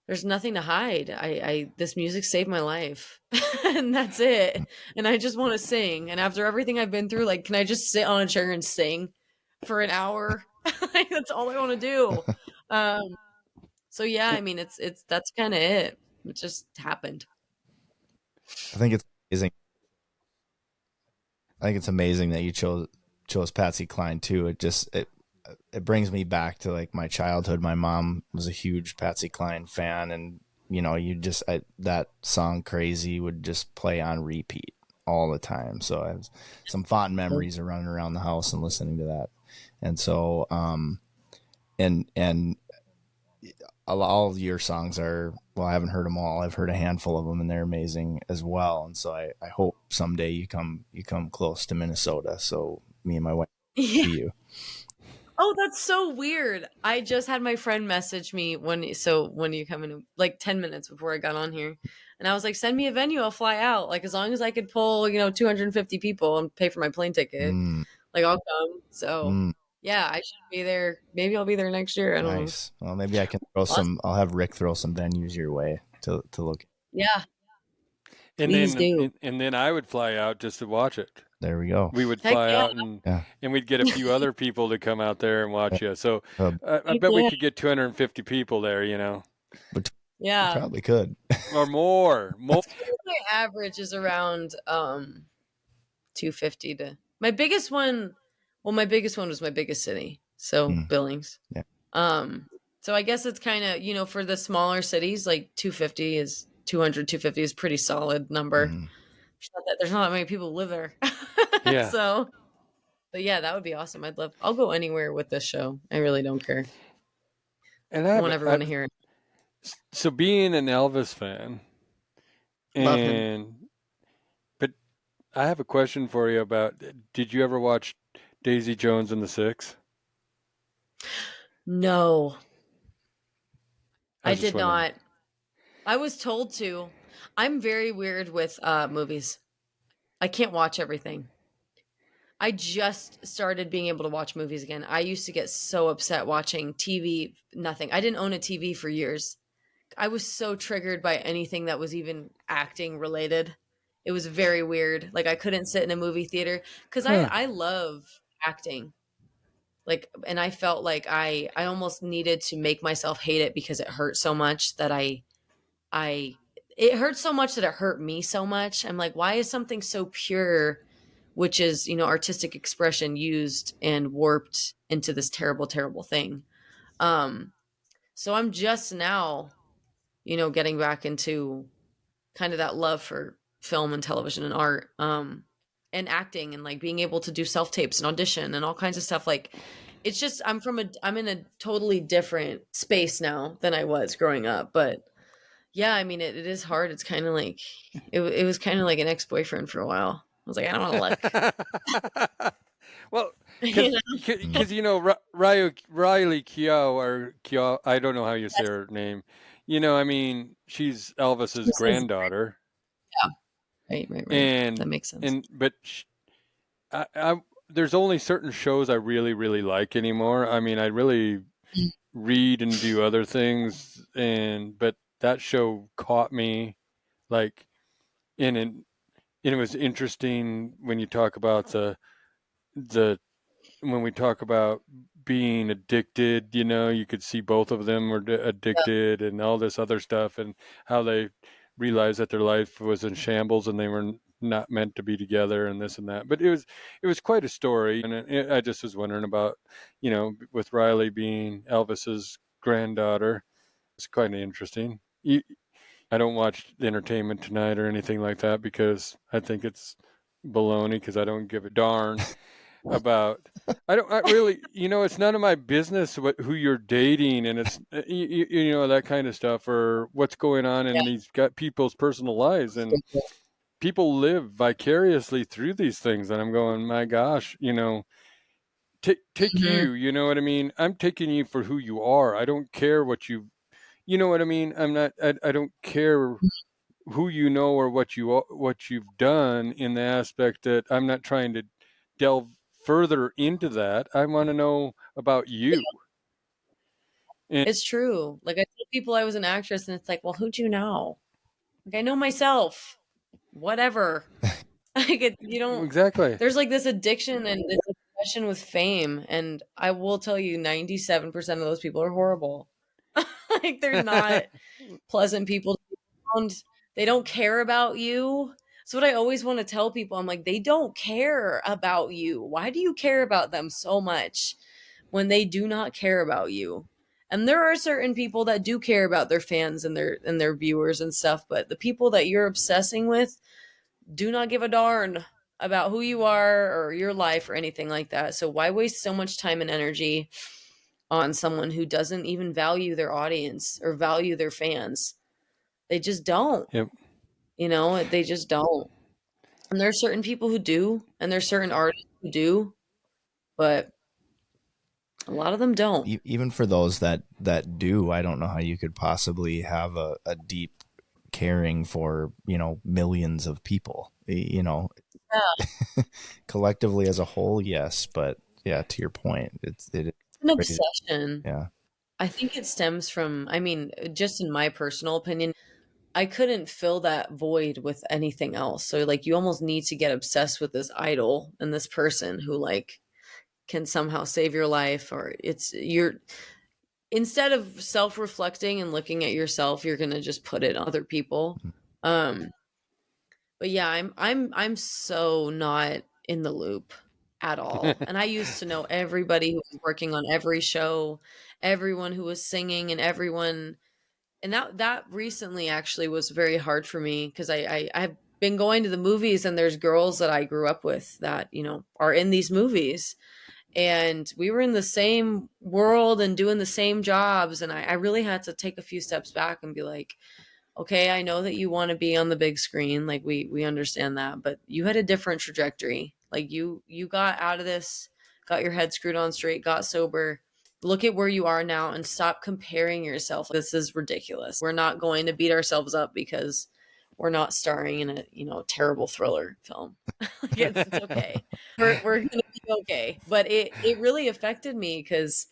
there's nothing to hide. I this music saved my life, and that's it. And I just want to sing. And after everything I've been through, like, can I just sit on a chair and sing for an hour? Like, that's all I want to do. Um, so yeah, I mean, it's that's kind of it. It just happened. I think it's amazing. I think it's amazing that you chose Patsy Cline too. It brings me back to like my childhood. My mom was a huge Patsy Cline fan, and that song "Crazy" would just play on repeat all the time. So I have some fond memories of running around the house and listening to that. And so, and all of your songs are, well, I haven't heard them all. I've heard a handful of them, and they're amazing as well. And so I hope someday you come close to Minnesota, so me and my wife Yeah. see you. Oh, that's so weird. I just had my friend message me when you come in, like 10 minutes before I got on here. And I was like, send me a venue, I'll fly out. Like as long as I could pull, 250 people and pay for my plane ticket, Mm, like I'll come. So mm, yeah, I should be there. Maybe I'll be there next year. I don't know. nice. Well, maybe I can throw Awesome. some. I'll have Rick throw some venues your way to look. Yeah, And please do. then I would fly out just to watch it. There we go. We would Heck fly yeah. out and Yeah. we'd get a few other people to come out there and watch you. So Uh, I Heck bet we yeah. could get 250 people there, but you Yeah. probably could. or more. My average is around 250 to my biggest one. Well, my biggest one was my biggest city. So Mm, Billings. yeah. So I guess it's kind of, for the smaller cities, like 250 is 200, 250 is a pretty solid number. Mhm. There's not that many people who live there. Yeah. So, but yeah, that would be awesome. I'll go anywhere with this show. I really don't care. And I want everyone to hear it. so being an Elvis fan, Love him. but I have a question for you about, did you ever watch Daisy Jones and the Six? No, I I was just did wondering. not. I was told to. I'm very weird with movies. I can't watch everything. I just started being able to watch movies again. I used to get so upset watching TV, nothing. I didn't own a TV for years. I was so triggered by anything that was even acting related. It was very weird. Like I couldn't sit in a movie theater because Huh. I love acting. Like, and I felt like I almost needed to make myself hate it because it hurt so much that I it hurt so much that it hurt me so much. I'm like, why is something so pure, which is, artistic expression, used and warped into this terrible, terrible thing? Um, so I'm just now, getting back into kind of that love for film and television and art, and acting and like being able to do self tapes and audition and all kinds of stuff. Like, it's just I'm in a totally different space now than I was growing up, but yeah, I mean, it is hard. It's kind of like it was kind of like an ex-boyfriend for a while. I was like, I don't want to look. Well, You know? Mm. Riley Keough, or Keough, I don't know how you say her name. I mean, she's Elvis's This is granddaughter, right. That and makes sense. but there's only certain shows I really really like anymore. I mean, I really read and do other things, but that show caught me, like, in and it was interesting when you talk about the when we talk about being addicted, you could see both of them were addicted and all this other stuff, and how they realized that their life was in shambles and they were not meant to be together and this and that. But it was quite a story, and I just was wondering about, with Riley being Elvis's granddaughter, it's quite interesting. I don't watch Entertainment Tonight or anything like that because I think it's baloney, because I don't give a darn about. I really, it's none of my business who you're dating, and it's that kind of stuff, or what's going on Yeah. in these people's personal lives, and people live vicariously through these things, and I'm going, my gosh, take Mhm. you know what I mean? I'm taking you for who you are. I don't care what you know what I mean? I'm not. I don't care who you know or what you've done, in the aspect that I'm not trying to delve further into that. I want to know about you. And It's true. Like I tell people I was an actress, and it's like, well, who'd you know? Like I know myself. Whatever. Like you don't. exactly. There's like this addiction and this obsession with fame, and I will tell you, 97% of those people are horrible. Like they're not pleasant people to be around. They don't care about you. That's what I always want to tell people. I'm like, they don't care about you. Why do you care about them so much when they do not care about you? And there are certain people that do care about their fans and their viewers and stuff, but the people that you're obsessing with do not give a darn about who you are or your life or anything like that. So why waste so much time and energy on someone who doesn't even value their audience or value their fans? They just don't. Yep. They just don't. And there's certain people who do, and there's certain artists who do, but a lot of them don't. Even for those that do, I don't know how you could possibly have a deep caring for millions of people. Yeah, Collectively as a whole, yes, but yeah, to your point, it is it's an crazy. obsession. Yeah. I think it stems from, I mean, just in my personal opinion, I couldn't fill that void with anything else. So like you almost need to get obsessed with this idol and this person who like can somehow save your life, or you're instead of self-reflecting and looking at yourself, you're going to just put it on other people. Um but yeah, I'm so not in the loop at all. And I used to know everybody who was working on every show, everyone who was singing, and everyone. and that recently actually was very hard for me because I've been going to the movies, and there's girls that I grew up with that, you know, are in these movies, and we were in the same world and doing the same jobs, and I really had to take a few steps back and be like, okay, I know that you want to be on the big screen, like we understand that, but you had a different trajectory. Like you got out of this, got your head screwed on straight, got sober. Look at where you are now and stop comparing yourself. This is ridiculous. We're not going to beat ourselves up because we're not starring in a, you know, terrible thriller film. Like it's okay. We're gonna be okay. But it really affected me because,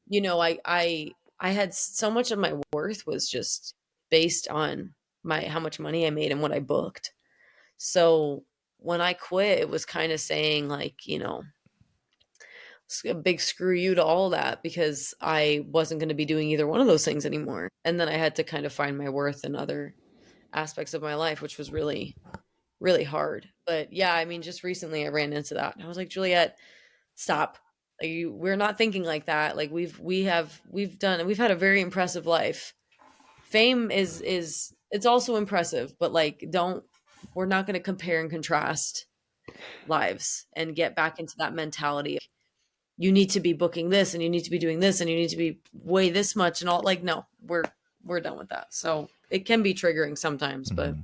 you know, I had so much of my worth was just based on my how much money I made and what I booked. So when I quit, it was kind of saying like, you know, a big screw you to all that because I wasn't going to be doing either one of those things anymore. And then I had to kind of find my worth in other aspects of my life, which was really, really hard. But yeah, I mean, just recently I ran into that. I was like, Juliette, stop. Like we're not thinking like that. Like we've had a very impressive life. Fame is it's also impressive, but like we're not going to compare and contrast lives and get back into that mentality. You need to be booking this and you need to be doing this and you need to be way this much and all, like no, we're done with that. So it can be triggering sometimes, but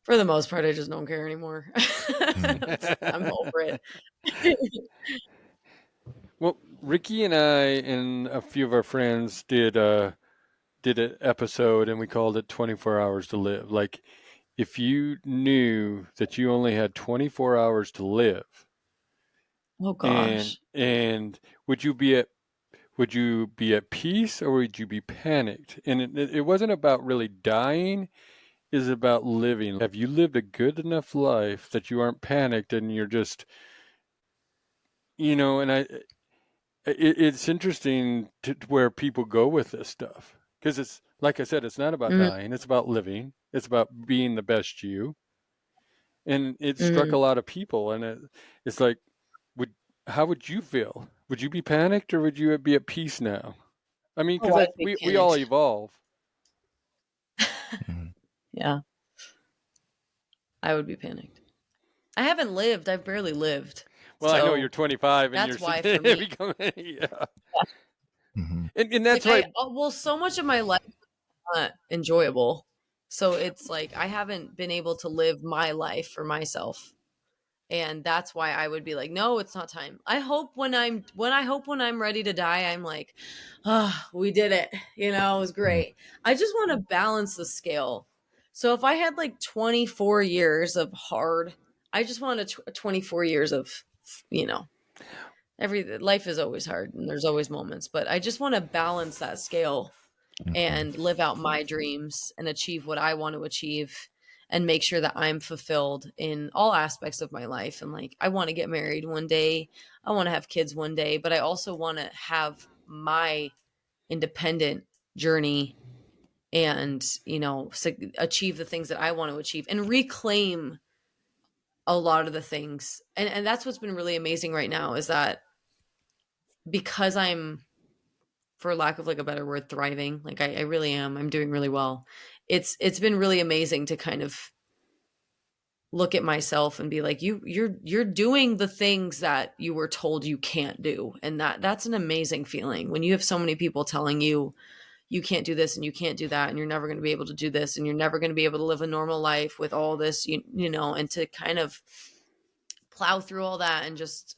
for the most part I just don't care anymore. I'm over it. Well, Ricky and I and a few of our friends did an episode, and we called it 24 Hours to Live. Like, if you knew that you only had 24 hours to live, Oh gosh. and would you be at peace or would you be panicked? And it wasn't about really dying, it's about living. Have you lived a good enough life that you aren't panicked and you're just, you know, and it's interesting to where people go with this stuff because it's like I said, it's not about dying, it's about living, it's about being the best you. And it struck a lot of people, and it's like, would how would you feel? Would you be panicked or would you be at peace now? I mean, Oh, because I'd be we all panicked. evolve. Yeah, I would be panicked. I haven't lived. I've barely lived. Well, I know So you're 25 and that's you're why for me, becoming, yeah. Mm-hmm. And that's like why. well, so much of my life is not enjoyable. So it's like I haven't been able to live my life for myself. And that's why I would be like, no, it's not time. I hope when I'm ready to die, I'm like, oh, we did it. You know, it was great. I just want to balance the scale. So if I had like 24 years of hard, I just want 24 years of, you know, every life is always hard and there's always moments, but I just want to balance that scale and live out my dreams and achieve what I want to achieve and make sure that I'm fulfilled in all aspects of my life. And like, I want to get married one day. I want to have kids one day, but I also want to have my independent journey and, you know, achieve the things that I want to achieve and reclaim a lot of the things. And that's what's been really amazing right now is that because I'm, for lack of like a better word, thriving. Like I really am. I'm doing really well. It's been really amazing to kind of look at myself and be like, you're doing the things that you were told you can't do. And that's an amazing feeling when you have so many people telling you you can't do this and you can't do that and you're never going to be able to do this and you're never going to be able to live a normal life with all this, you know, and to kind of plow through all that and just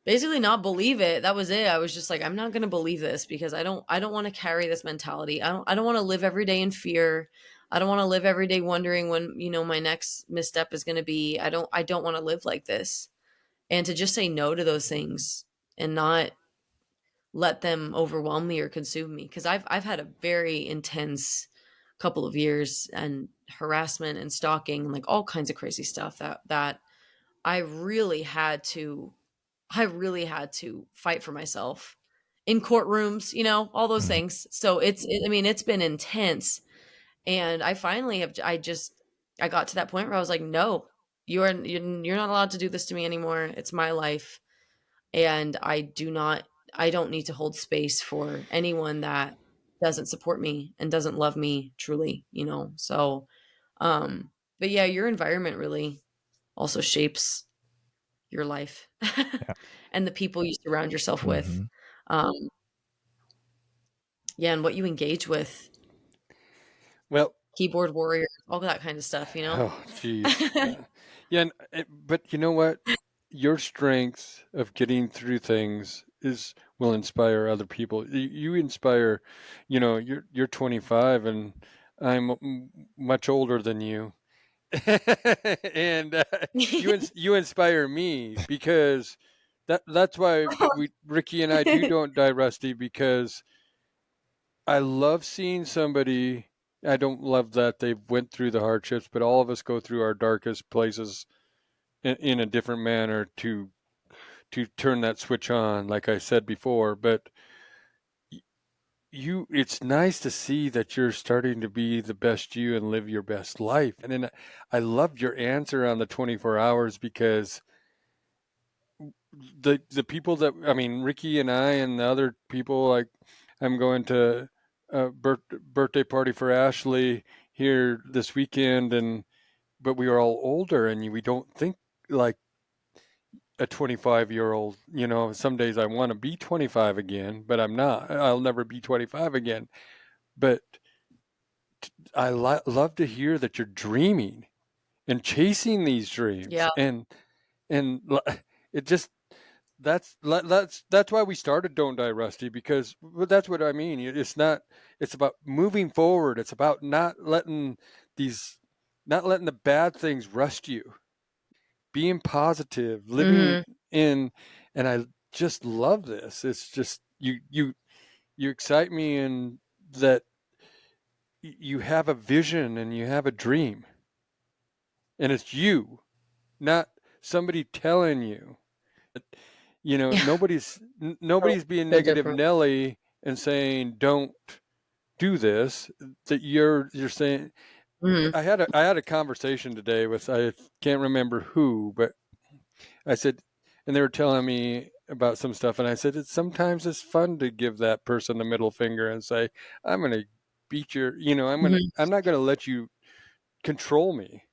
basically not believe it. That was it. I was just like, I'm not going to believe this because I don't want to carry this mentality. I don't want to live every day in fear. I don't want to live every day wondering when, you know, my next misstep is going to be. I don't want to live like this. And to just say no to those things and not let them overwhelm me or consume me because I've had a very intense couple of years and harassment and stalking and like all kinds of crazy stuff that I really had to fight for myself in courtrooms, you know, all those things. So I mean, it's been intense. And I finally I got to that point where I was like, no, you're not allowed to do this to me anymore. It's my life. And I don't need to hold space for anyone that doesn't support me and doesn't love me truly, So, but yeah, your environment really also shapes your life Yeah. and the people you surround yourself with. Mm-hmm. Um, yeah, and what you engage with, Well, keyboard warrior, all that kind of stuff. oh, jeez. Yeah, but you know what? Your strength of getting through things will inspire other people. You inspire, you're 25 and I'm much older than you. And you inspire me because that's why Ricky and I don't die rusty, because I love seeing somebody. I don't love that they've went through the hardships, but all of us go through our darkest places in a different manner to turn that switch on, like I said before. But it's nice to see that you're starting to be the best you and live your best life. And then I loved your answer on the 24 hours, because the people that, I mean, Ricky and I and the other people, like, I'm going to a birthday party for Ashley here this weekend, and but we are all older, and we don't think like a 25-year-old. Some days I want to be 25 again, but I'm not. I'll never be 25 again. But I love to hear that you're dreaming and chasing these dreams, Yeah. and it just that's why we started Don't Die Rusty, because that's what I mean. It's about moving forward. It's about not letting the bad things rust you, being positive, living Hmm. in. And I just love this. It's just you excite me in that you have a vision and you have a dream, and it's you, not somebody telling you. Yeah. Nobody's being So negative different. Nelly and saying don't do this. That you're saying. Hmm. I had a conversation today with, I can't remember who, but I said, and they were telling me about some stuff, and I said sometimes it's fun to give that person the middle finger and say, I'm gonna beat your, Hmm. I'm not gonna let you control me.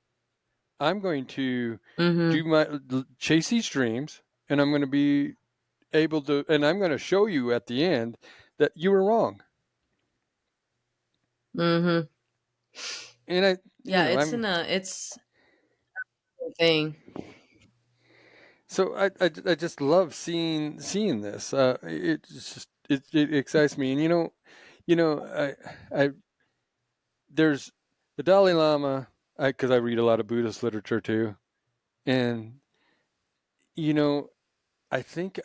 I'm going to Hmm. chase these dreams, and I'm going to be able to, and I'm going to show you at the end that you were wrong. Hmm. And Yeah, I'm it's a thing. so I just love seeing this. It excites me, and I there's the Dalai Lama, because I read a lot of Buddhist literature too, and you know I think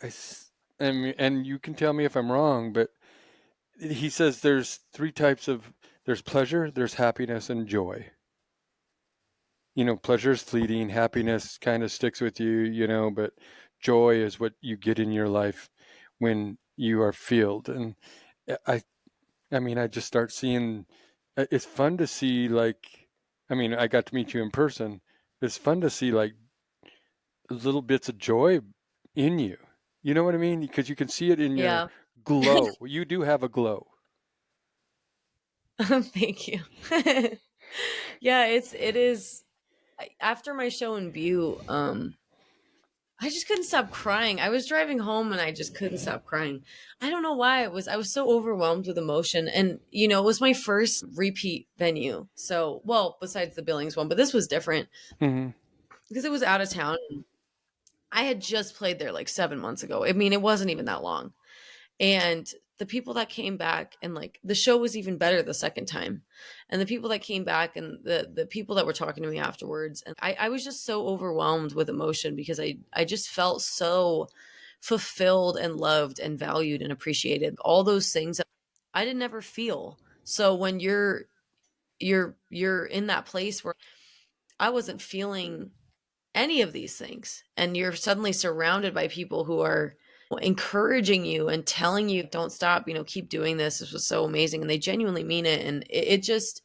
and you can tell me if I'm wrong, but he says there's three types of, there's pleasure, there's happiness, and joy. Pleasure is fleeting, happiness kind of sticks with you, but joy is what you get in your life when you are filled. And I, I mean, I just start seeing, it's fun to see, like, I mean, I got to meet you in person. It's fun to see, like, little bits of joy in you. You know what I mean? Because you can see it in your Yeah. glow. You do have a glow. Thank you. Yeah, it is. After my show in Butte, I just couldn't stop crying. I was driving home and I just couldn't stop crying. I don't know why. I was so overwhelmed with emotion, and it was my first repeat venue. So, well, besides the Billings one, but this was different Hmm. because it was out of town. I had just played there like 7 months ago. I mean, it wasn't even that long. And the people that came back, and like the show was even better the second time. And the people that came back, and the people that were talking to me afterwards, and I was just so overwhelmed with emotion because I just felt so fulfilled and loved and valued and appreciated. All those things that I didn't ever feel. So when you're in that place where I wasn't feeling any of these things, and you're suddenly surrounded by people who are encouraging you and telling you don't stop, keep doing this was so amazing, and they genuinely mean it. And it just,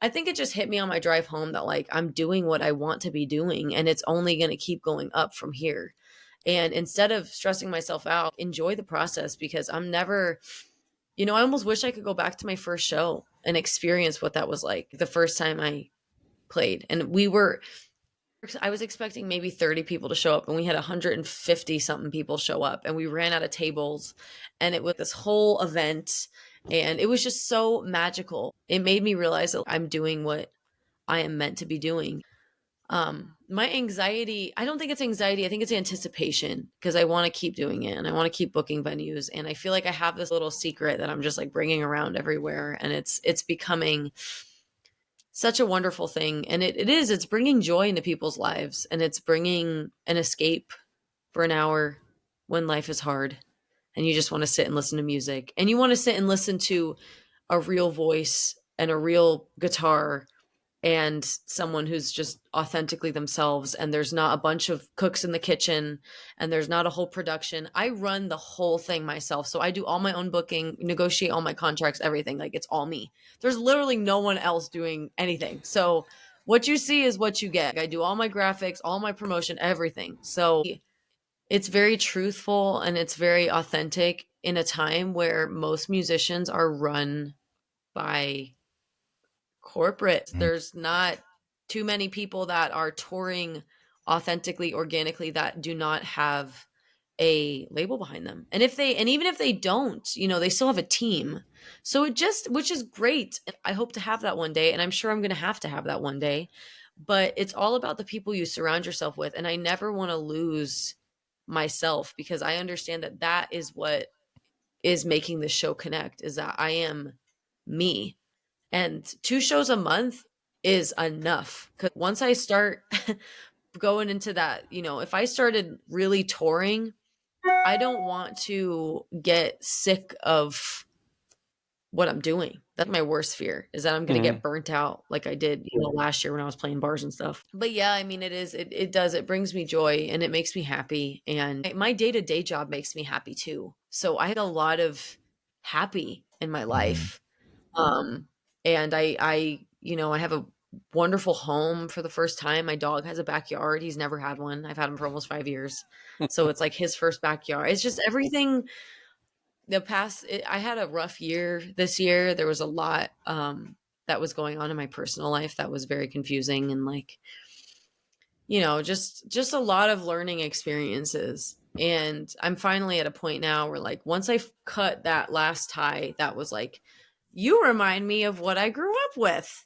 I think it just hit me on my drive home that like I'm doing what I want to be doing, and it's only going to keep going up from here. And instead of stressing myself out, enjoy the process, because I'm never I almost wish I could go back to my first show and experience what that was like the first time I played. And I was expecting maybe 30 people to show up, and we had 150 something people show up, and we ran out of tables, and it was this whole event, and it was just so magical. It made me realize that I'm doing what I am meant to be doing. My anxiety, I don't think it's anxiety. I think it's anticipation, because I want to keep doing it and I want to keep booking venues. And I feel like I have this little secret that I'm just like bringing around everywhere. And it's becoming such a wonderful thing. And it's bringing joy into people's lives, and it's bringing an escape for an hour when life is hard and you just want to sit and listen to music, and you want to sit and listen to a real voice and a real guitar and someone who's just authentically themselves, and there's not a bunch of cooks in the kitchen, and there's not a whole production. I run the whole thing myself. So I do all my own booking, negotiate all my contracts, everything. Like, it's all me. There's literally no one else doing anything. So what you see is what you get. I do all my graphics, all my promotion, everything. So it's very truthful and it's very authentic in a time where most musicians are run by corporate. There's not too many people that are touring authentically, organically, that do not have a label behind them. And even if they don't, they still have a team. So which is great. I hope to have that one day, and I'm sure I'm going to have that one day. But it's all about the people you surround yourself with. And I never want to lose myself, because I understand that is what is making the show connect, is that I am me. And 2 shows a month is enough. Because once I start going into that, if I started really touring, I don't want to get sick of what I'm doing. That's my worst fear, is that I'm going to get burnt out like I did, last year when I was playing bars and stuff. But yeah, I mean, it brings me joy and it makes me happy. And my day-to-day job makes me happy too. So I had a lot of happy in my life. And I have a wonderful home for the first time. My dog has a backyard. He's never had one. I've had him for almost 5 years. So it's like his first backyard. It's just everything. I had a rough year this year. There was a lot that was going on in my personal life that was very confusing, and just a lot of learning experiences. And I'm finally at a point now where, like, once I cut that last tie, that was like, you remind me of what I grew up with.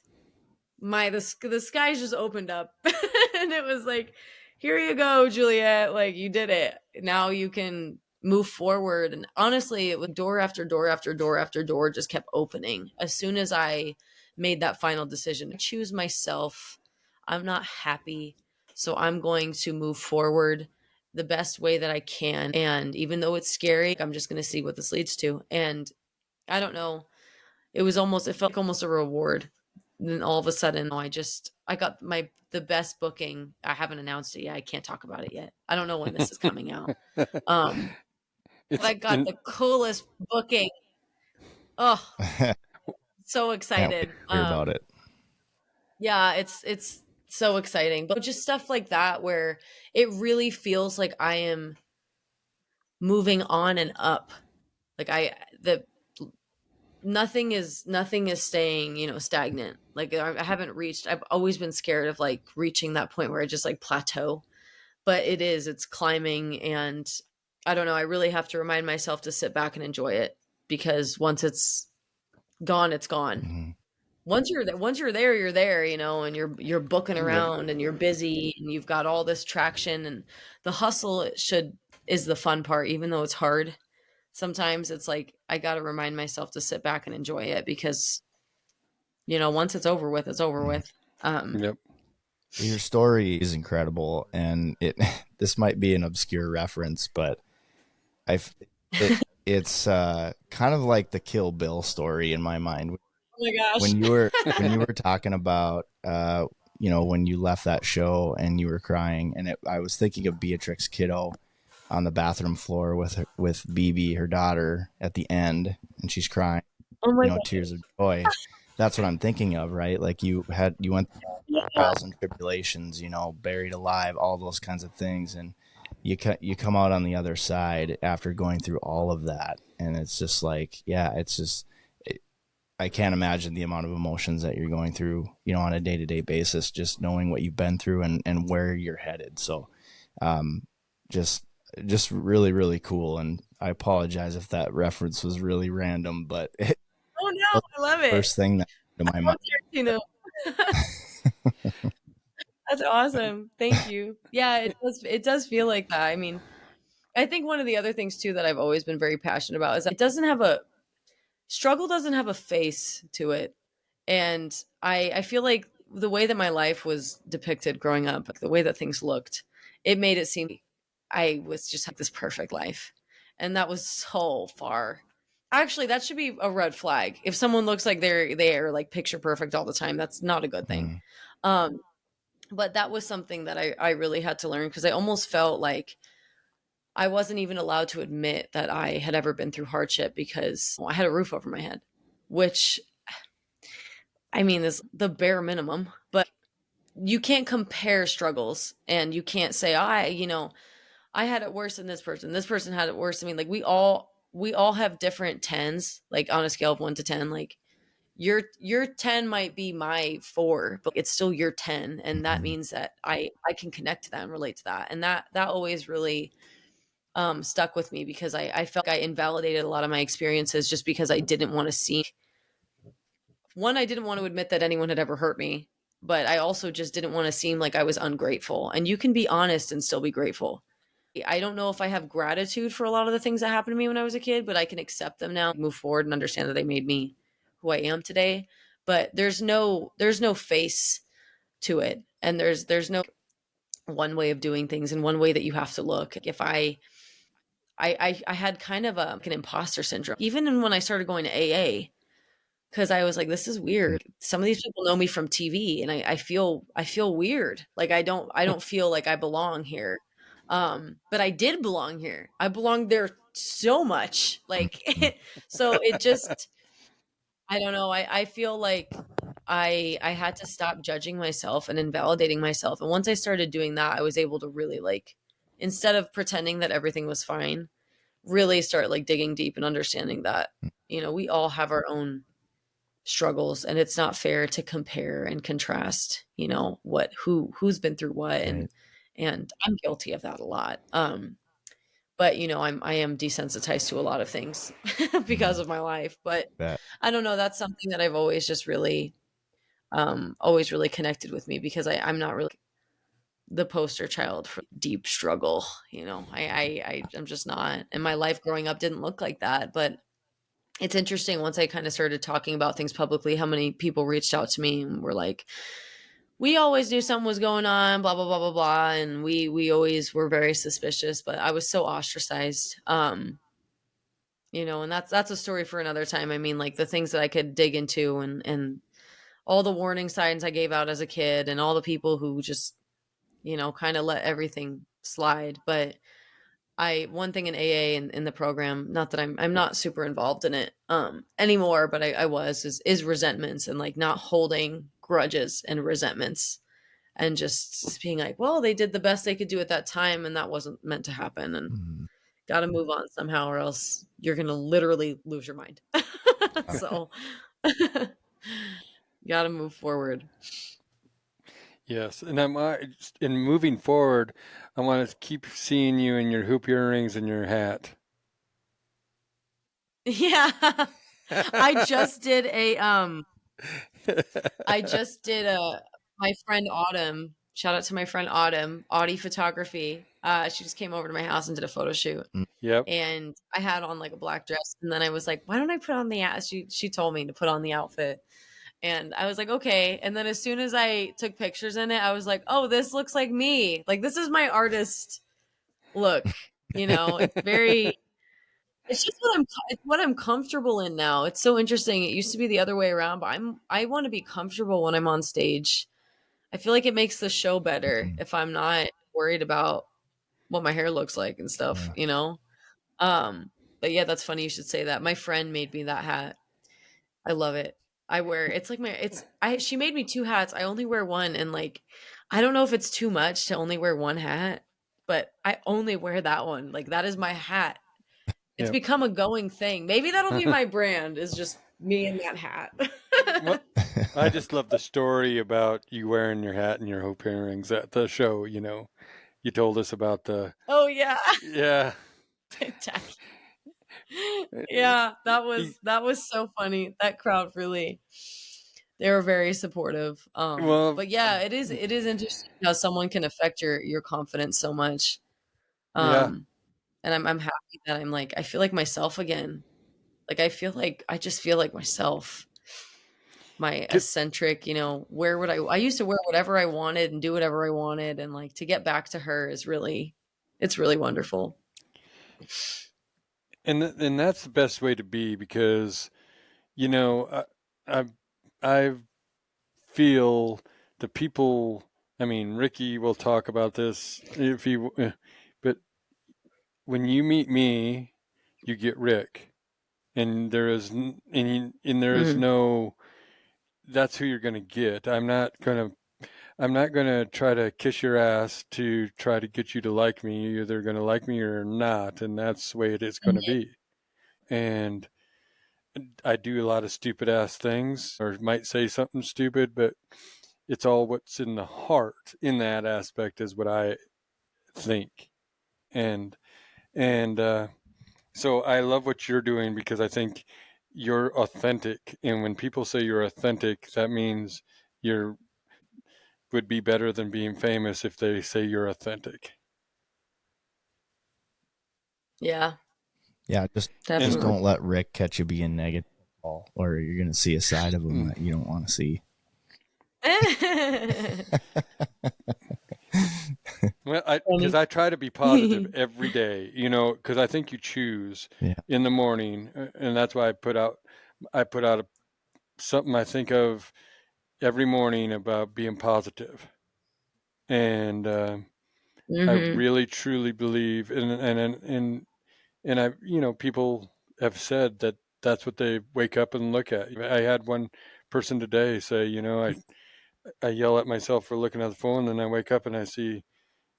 The skies just opened up and it was like, here you go, Juliette. Like, you did it. Now you can move forward. And honestly, it was door after door after door after door just kept opening. As soon as I made that final decision to choose myself, I'm not happy. So I'm going to move forward the best way that I can. And even though it's scary, I'm just going to see what this leads to. And I don't know. It felt like almost a reward. And then all of a sudden, I got the best booking. I haven't announced it yet. I can't talk about it yet. I don't know when this is coming out. But I got the coolest booking. Oh, so excited. Can't hear about it. Yeah, it's so exciting. But just stuff like that where it really feels like I am moving on and up. Like nothing is staying, stagnant. Like, I've always been scared of like reaching that point where I just like plateau, but it's climbing. And I don't know, I really have to remind myself to sit back and enjoy it, because once it's gone, it's gone. Once you're there, you're there, and you're booking around and you're busy and you've got all this traction, and the hustle is the fun part, even though it's hard. Sometimes it's like, I got to remind myself to sit back and enjoy it, because, once it's over with, it's over with. Yep. Your story is incredible. And this might be an obscure reference, but it's kind of like the Kill Bill story in my mind. Oh my gosh. When you were talking about, when you left that show and you were crying, and I was thinking of Beatrix Kiddo on the bathroom floor with BB, her daughter, at the end, and she's crying, tears of joy. That's what I'm thinking of, right? Like, you went through trials and tribulations, buried alive, all those kinds of things, and you come out on the other side after going through all of that, and it's just like, yeah, it's just I can't imagine the amount of emotions that you're going through, on a day-to-day basis, just knowing what you've been through and where you're headed. So, um, just really, really cool. And I apologize if that reference was really random, but it Oh no, was I love the it. first thing that came to my mind. You know, that's awesome. Thank you. Yeah, it does feel like that. I mean, I think one of the other things too that I've always been very passionate about is that it doesn't have a struggle doesn't have a face to it. And I feel like the way that my life was depicted growing up, the way that things looked, it made it seem I was just like this perfect life. And that was so far. Actually, that should be a red flag. If someone looks like they're like picture perfect all the time, that's not a good thing. Mm, Um, but that was something that I really had to learn because I almost felt like I wasn't even allowed to admit that I had ever been through hardship because I had a roof over my head, which I mean is the bare minimum, but you can't compare struggles and you can't say, I had it worse than this person. This person had it worse. I mean, like we all have different tens, like on a scale of 1 to 10, like your 10 might be my 4, but it's still your 10. And that mhm. means that I can connect to that and relate to that. And that always really stuck with me because I felt like I invalidated a lot of my experiences just because I didn't want to see one, I didn't want to admit that anyone had ever hurt me, but I also just didn't want to seem like I was ungrateful. And you can be honest and still be grateful. I don't know if I have gratitude for a lot of the things that happened to me when I was a kid, but I can accept them now, move forward and understand that they made me who I am today. But there's no face to it. And there's no one way of doing things and one way that you have to look. If I had kind of like an imposter syndrome, even when I started going to AA, because I was like, this is weird. Some of these people know me from TV, and I feel weird. Like I don't feel like I belong here. But I did belong here. I belonged there so much. Mhm. Like so it just I don't know. I feel like I had to stop judging myself and invalidating myself. And once I started doing that, I was able to really like instead of pretending that everything was fine, really start like digging deep and understanding that, we all have our own struggles and it's not fair to compare and contrast, who's been through what and Right. and I'm guilty of that a lot. But I am desensitized to a lot of things because Mhm. of my life. But Bet. I don't know, that's something that I've always just really always really connected with me because I'm not really the poster child for deep struggle. I'm just not. And my life growing up didn't look like that. But it's interesting once I kind of started talking about things publicly, how many people reached out to me and were like, we always knew something was going on, blah, blah, blah, blah, blah. And we always were very suspicious, but I was so ostracized. And that's a story for another time. I mean, like the things that I could dig into and all the warning signs I gave out as a kid and all the people who just, kind of let everything slide. But one thing in AA and in the program, not that I'm not super involved in it anymore, but I was is resentments and like not holding grudges and resentments and just being like, well, they did the best they could do at that time and that wasn't meant to happen and Mhm. got to move on somehow or else you're going to literally lose your mind. Uh, So got to move forward. Yes, and in moving forward, I want to keep seeing you in your hoop earrings and your hat. Yeah. I just did my friend Autumn. Shout out to my friend Autumn, Audie Photography. She just came over to my house and did a photo shoot. mm, Yep. And I had on like a black dress. And then I was like, why don't I put on the out? She told me to put on the outfit. And I was like, okay. And then as soon as I took pictures in it, I was like, oh, this looks like me. Like this is my artist look. It's very it's just what I'm comfortable in now. It's so interesting. It used to be the other way around, but I want to be comfortable when I'm on stage. I feel like it makes the show better mhm. if I'm not worried about what my hair looks like and stuff, Yeah. Um, but yeah, that's funny you should say that. My friend made me that hat. I love it. It's like she made me 2 hats. I only wear one and like I don't know if it's too much to only wear one hat. but I only wear that one. Like that is my hat. It's Yep. become a going thing. Maybe that'll be my brand, is just me in that hat. Well, I just love the story about you wearing your hat and your hoop earrings at the show. You told us about the Oh yeah. yeah. Tacky. Yeah, E- that was so funny. That crowd really, they were very supportive. Well, But yeah, it is interesting how someone can affect your confidence so much. yeah. Um, and I'm happy that I'm like, I feel like myself again. Like I just feel like myself. My Get, eccentric, where would I used to wear whatever I wanted and do whatever I wanted, and like to get back to her is really, it's really wonderful. and that's the best way to be because I I feel the people. I mean, Ricky will talk about this if he, but when you meet me, you get Rick, and there is Mhm. no. That's who you're going to get. I'm not going to try to kiss your ass to try to get you to like me. You're either going to like me or not, and that's the way it is going to Mhm. be. And I do a lot of stupid ass things, or might say something stupid, but it's all what's in the heart in that aspect is what I think. And and so I love what you're doing because I think you're authentic. And when people say you're authentic, that means you're would be better than being famous if they say you're authentic. Yeah, Yeah, just And definitely. don't let Rick catch you being negative, or you're gonna see a side of him that you don't want to see. well, because Funny. I try to be positive every day, because I think you choose Yeah. in the morning, and that's why I put out something I think of every morning about being positive, and I Mhm. really truly believe, and I, people have said that that's what they wake up and look at. I had one person today say, I yell at myself for looking at the phone, and I wake up and I see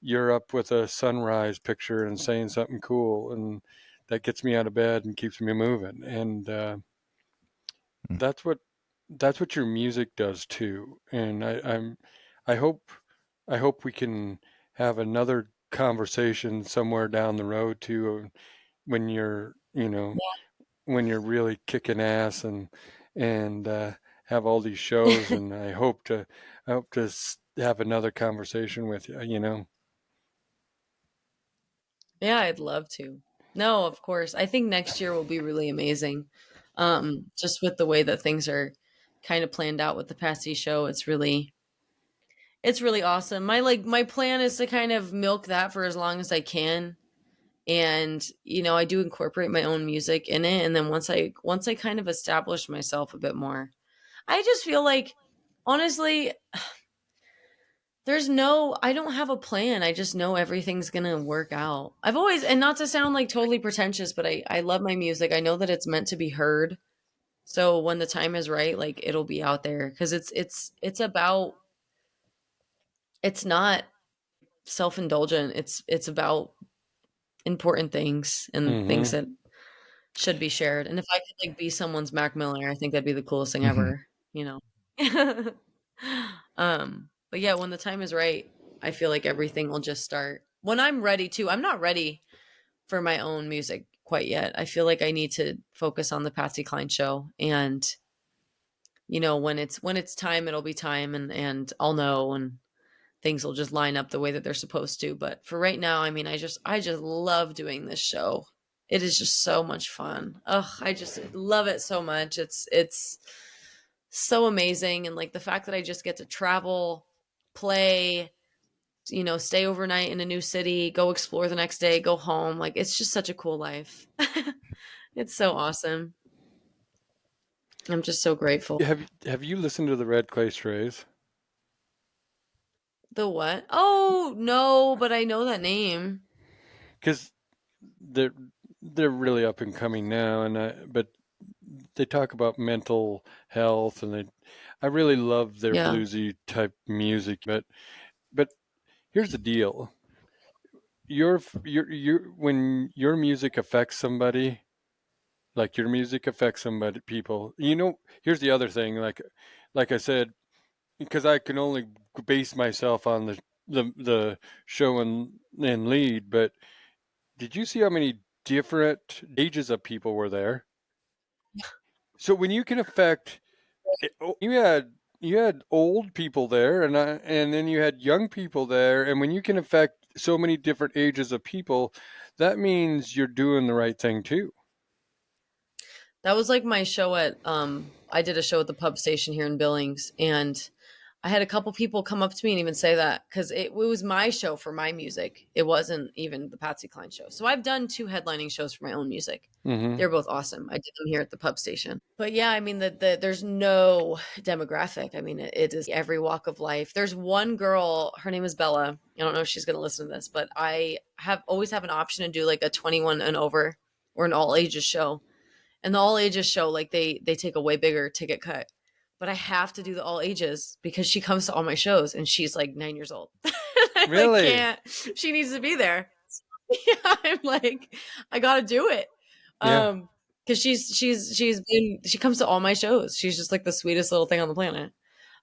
you're up with a sunrise picture and saying something cool, and that gets me out of bed and keeps me moving. And Mm. that's what your music does too. And I hope I hope we can have another conversation somewhere down the road too, when when you're really kicking ass and have all these shows. And I hope to have another conversation with you. Yeah, I'd love to. No, of course. I think next year will be really amazing. Just with the way that things are kind of planned out with the Patsy show, it's really awesome. My plan is to kind of milk that for as long as I can. And I do incorporate my own music in it, and then once I kind of establish myself a bit more, I just feel like, honestly, I don't have a plan. I just know everything's going to work out. I've always, and not to sound like totally pretentious, but I love my music. I know that it's meant to be heard. So when the time is right, like it'll be out there, cuz it's about, it's not self-indulgent. It's about important things and things Mm-hmm. that should be shared. And if I could like be someone's Mac Miller, I think that'd be the coolest thing Hmm. ever, you know. But yeah, when the time is right, I feel like everything will just start. When I'm ready to. I'm not ready for my own music quite yet. I feel like I need to focus on the Patsy Cline show, and when it's time, it'll be time, and I'll know, and things will just line up the way that they're supposed to. But for right now, I mean, I just love doing this show. It is just so much fun. Ugh, I just love it so much. It's so amazing, and like the fact that I just get to travel, play, stay overnight in a new city, go explore the next day, go home. Like it's just such a cool life. It's so awesome. I'm just so grateful. Have you listened to the Red Clay Strays? The what? Oh, no, but I know that name. Because they're they're really up and coming now, but they talk about mental health, and I really love their Yeah. bluesy type music. But here's the deal: when your music affects somebody, like your music affects somebody, people. Here's the other thing. Like I said, because I can only base myself on the show and lead. But did you see how many different ages of people were there? So when you can affect, you had old people there, and then you had young people there, and when you can affect so many different ages of people, that means you're doing the right thing too. That was like my show at I did a show at the pub station here in Billings, and I had a couple people come up to me and even say that because it was my show for my music. It wasn't even the Patsy Cline show. So I've done 2 headlining shows for my own music. Mm-hmm. They're both awesome. I did them here at the pub station. But yeah, I mean, there's no demographic. I mean, it is every walk of life. There's one girl, her name is Bella. I don't know if she's going to listen to this, but I always have an option to do like a 21 and over or an all ages show. And the all ages show, like they take a way bigger ticket cut. But I have to do the all ages because she comes to all my shows and she's like 9 years old. Really? Can't. She needs to be there. Yeah, I'm like, I got to do it. Yeah. Because she comes to all my shows. She's just like the sweetest little thing on the planet.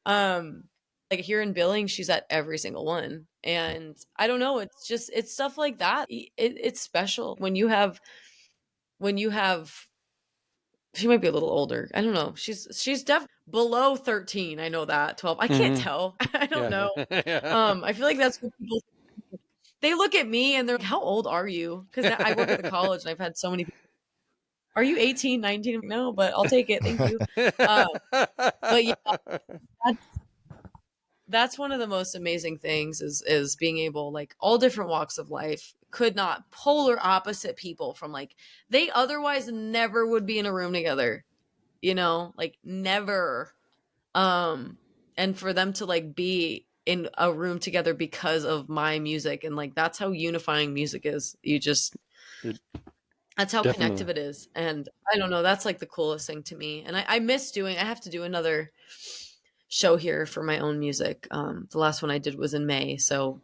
Like here in Billings, she's at every single one. And I don't know, it's stuff like that. It's special when you have she might be a little older. I don't know. She's definitely below 13. I know that. 12. I can't tell. I don't know. I feel like that's what people, they look at me and they're like, how old are you? Because I work at the college and I've had so many people, are you 18, 19? No, but I'll take it. Thank you. But yeah, that's one of the most amazing things is being able, like, all different walks of life, could not, polar opposite people from, like, they otherwise never would be in a room together, like never. And for them to like be in a room together because of my music, and like that's how unifying music is. That's how Definitely. connective it is. And I don't know, that's like the coolest thing to me. And I miss doing, I have to do another show here for my own music. The last one I did was in May, so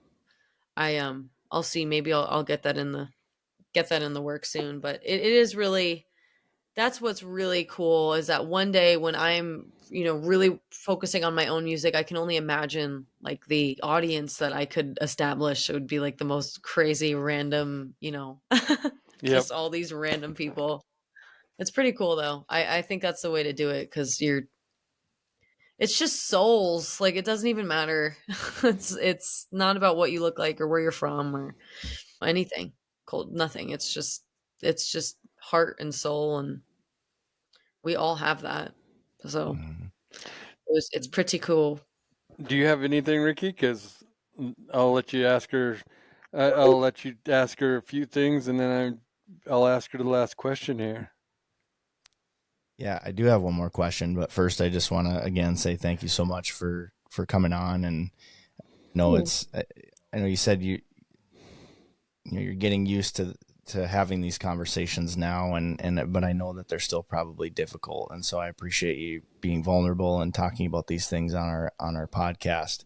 I'll see, maybe I'll get that in the work soon. But it is really, that's what's really cool, is that one day when I'm really focusing on my own music, I can only imagine like the audience that I could establish. It would be like the most crazy random, just all these random people. It's pretty cool though. I think that's the way to do it, because it's just souls. Like, it doesn't even matter. It's not about what you look like or where you're from or anything. Cold, nothing. It's just heart and soul, and we all have that. So it's pretty cool. Do you have anything, Ricky? Because I'll let you ask her. I'll let you ask her a few things, and then I'll ask her the last question here. Yeah, I do have one more question, but first I just want to again say thank you so much for coming on. And I know you said you're getting used to having these conversations now, but I know that they're still probably difficult, and so I appreciate you being vulnerable and talking about these things on our podcast.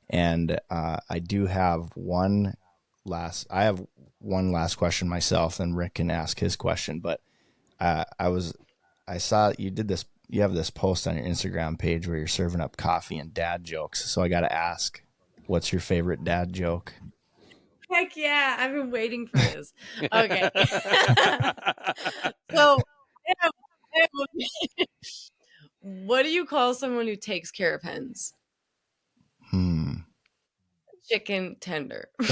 And I have one last question myself, and Rick can ask his question. But I saw you did this. You have this post on your Instagram page where you're serving up coffee and dad jokes. So I got to ask, what's your favorite dad joke? Heck yeah, I've been waiting for this. Okay. So, what do you call someone who takes care of hens? Chicken tender. Then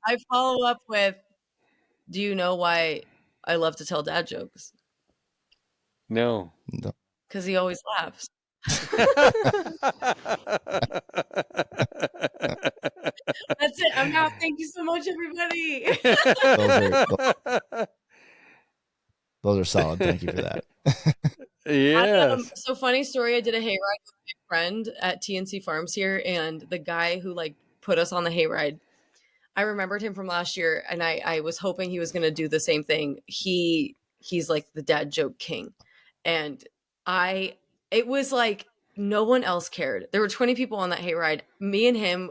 I follow up with, do you know why I love to tell dad jokes? No. Because he always laughs. That's it. I'm out. Thank you so much, everybody. Those are solid. Thank you for that. Yes. So funny story. I did a hayride with my friend at TNC Farms here, and the guy who like put us on the hayride, I remembered him from last year, and I was hoping he was going to do the same thing. He's like the dad joke king, and it was like no one else cared. There were 20 people on that hayride. Me and him,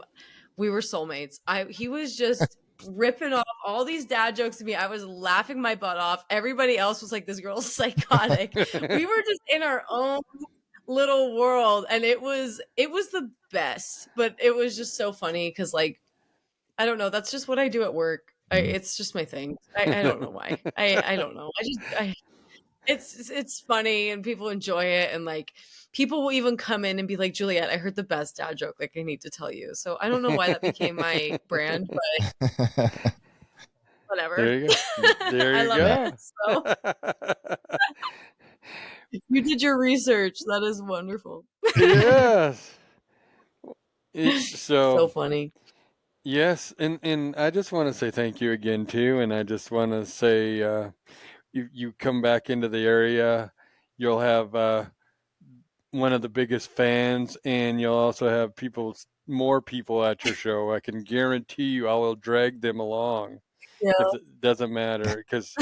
we were soulmates. He was just ripping off all these dad jokes to me. I was laughing my butt off. Everybody else was like, this girl's psychotic. We were just in our own little world, and it was the best. But it was just so funny because, like, I don't know, that's just what I do at work. It's just my thing. I don't know why. I don't know. It's funny and people enjoy it, and like people will even come in and be like, Juliette, I heard the best dad joke, like I need to tell you. So I don't know why that became my brand, but whatever. There you go. There I you love go. it. So you did your research. That is wonderful. Yes. So funny. Yes, and I just want to say thank you again too, and I just want to say you come back into the area, you'll have one of the biggest fans, and you'll also have more people at your show. I can guarantee you, I will drag them along. Yeah. If it doesn't matter, because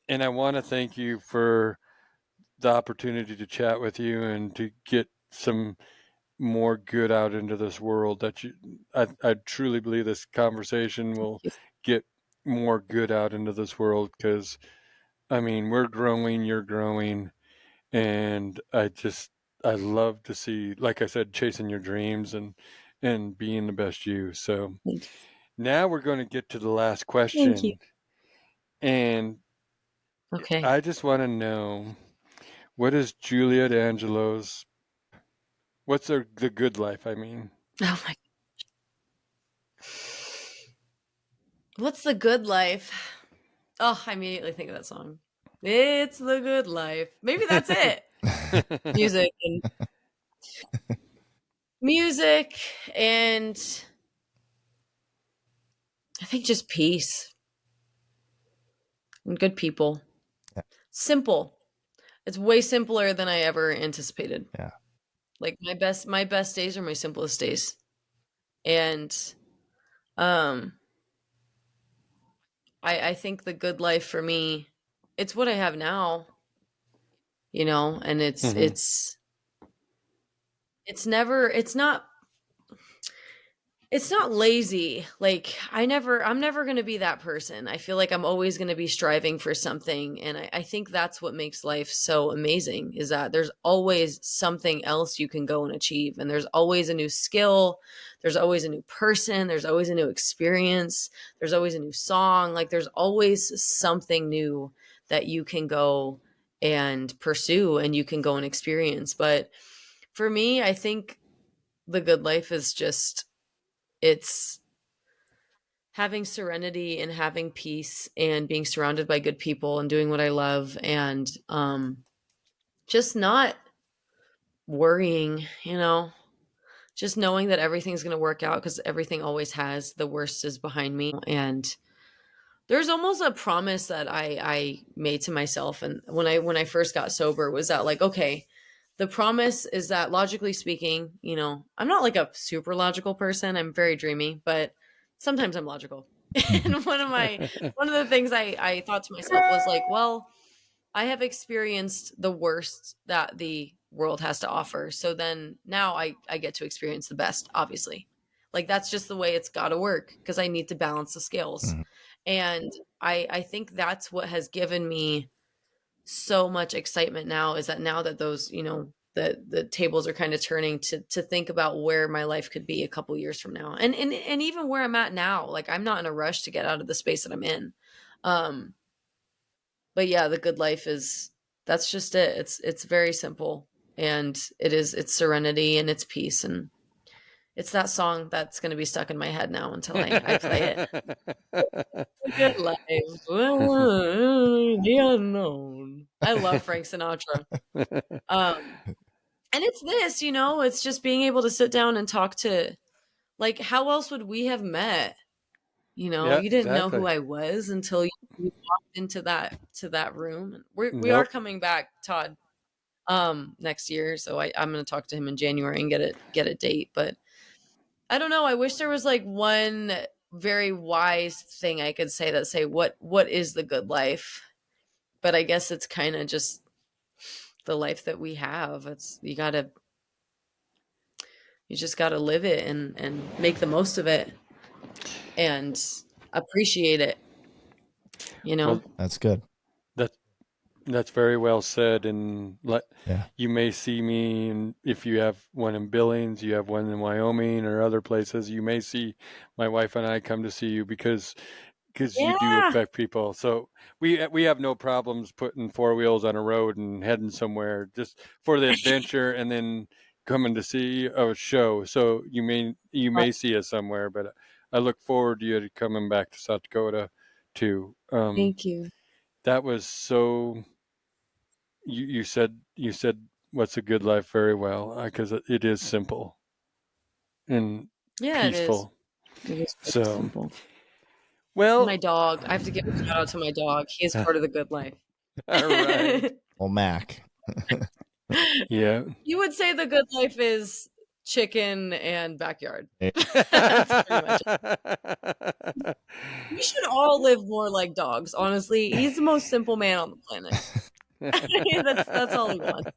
and I want to thank you for the opportunity to chat with you and to get some more good out into this world. I truly believe this conversation will get more good out into this world, because I mean, we're growing, you're growing, and I love to see, like I said, chasing your dreams and being the best you. So now we're going to get to the last question. Thank you. And Okay. I just want to know, what is Juliette Angelo's, what's the good life, I mean? Oh my. What's the good life? Oh, I immediately think of that song. It's the good life. Maybe that's it. Music and I think just peace and good people. Yeah. Simple. It's way simpler than I ever anticipated. Yeah. Like my best days are my simplest days. And I think the good life for me, it's what I have now, you know, and it's never, it's not lazy. Like I'm never going to be that person. I feel like I'm always going to be striving for something. And I think that's what makes life so amazing, is that there's always something else you can go and achieve. And there's always a new skill. There's always a new person. There's always a new experience. There's always a new song. Like there's always something new that you can go and pursue and you can go and experience. But for me, I think the good life is just, it's having serenity and having peace and being surrounded by good people and doing what I love, and just not worrying, you know, just knowing that everything's going to work out, because everything always has. The worst is behind me. And there's almost a promise that I made to myself, and when I first got sober, was that like, okay, the promise is that logically speaking, you know, I'm not like a super logical person. I'm very dreamy, but sometimes I'm logical. And one of the things I thought to myself was like, well, I have experienced the worst that the world has to offer. So then now I get to experience the best, obviously. Like that's just the way it's got to work, because I need to balance the scales. And I think that's what has given me so much excitement now, is that now that those, you know, the tables are kind of turning to think about where my life could be a couple years from now, and even where I'm at now. Like I'm not in a rush to get out of the space that I'm in. But yeah, the good life is, that's just it. It's very simple, and it's serenity and it's peace, and it's that song that's going to be stuck in my head now until I play it. Good life, the unknown. I love Frank Sinatra. And it's this, you know, it's just being able to sit down and talk to, like, how else would we have met? You know, Yeah, you didn't know exactly. who I was until you walked into that room. We are Nope. coming back, Todd, next year. So I'm going to talk to him in January and get a date. But I don't know. I wish there was like one very wise thing I could say what is the good life? But I guess it's kind of just the life that we have. You just gotta live it and make the most of it and appreciate it. Well, That's good. That's very well said. And Yeah. you may see me, and if you have one in Billings, you have one in Wyoming or other places, you may see my wife and I come to see you because you do Yeah. affect people. So we have no problems putting four wheels on a road and heading somewhere just for the adventure and then coming to see a show. So you may see us somewhere, but I look forward to you coming back to South Dakota too. Thank you. That was so. You said what's a good life very well, because it is simple and Yeah, peaceful. it is So simple. well, My dog. I have to give a shout out to my dog. He is part of the good life. all right. Well, Mac. Yeah. You would say the good life is chicken and backyard. That's pretty much it. We should all live more like dogs, honestly. He's the most simple man on the planet. That's all he wants.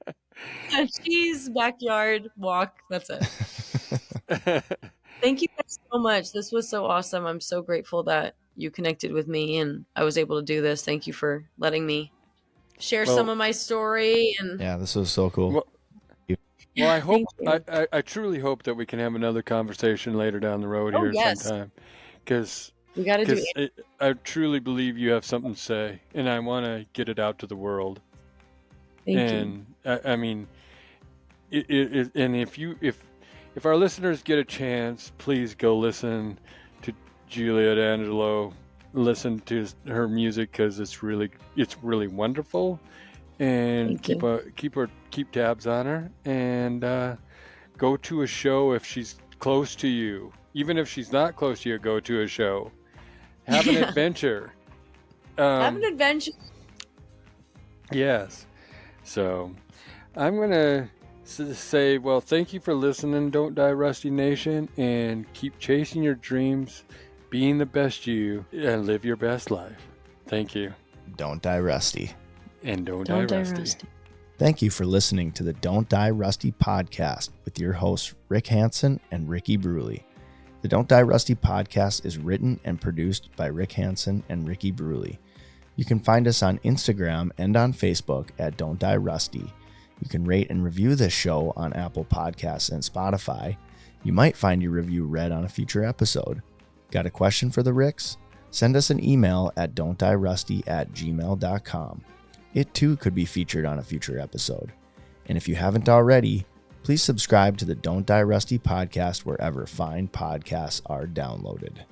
Cheese, backyard, walk. That's it. Thank you guys so much. This was so awesome. I'm so grateful that you connected with me and I was able to do this. Thank you for letting me share some of my story. And yeah, this was so cool. Well, I hope I truly hope that we can have another conversation later down the road here sometime, because we got to do it. I truly believe you have something to say, and I want to get it out to the world. Thank you. I mean, and if our listeners get a chance, please go listen to Juliette Angelo. Listen to her music, because it's really wonderful. And keep tabs on her, and go to a show if she's close to you. Even if she's not close to you, go to a show. Have an adventure. Have an adventure. Yes. So I'm going to say, well, thank you for listening, Don't Die Rusty Nation, and keep chasing your dreams, being the best you, and live your best life. Thank you. Don't die rusty. And don't die rusty. Thank you for listening to the Don't Die Rusty podcast with your hosts, Rick Hansen and Ricky Bruley. The Don't Die Rusty podcast is written and produced by Rick Hansen and Ricky Bruley. You can find us on Instagram and on Facebook at Don't Die Rusty. You can rate and review this show on Apple Podcasts and Spotify. You might find your review read on a future episode. Got a question for the Ricks? Send us an email at don'tdierusty@gmail.com. It too could be featured on a future episode. And if you haven't already, please subscribe to the Don't Die Rusty podcast wherever fine podcasts are downloaded.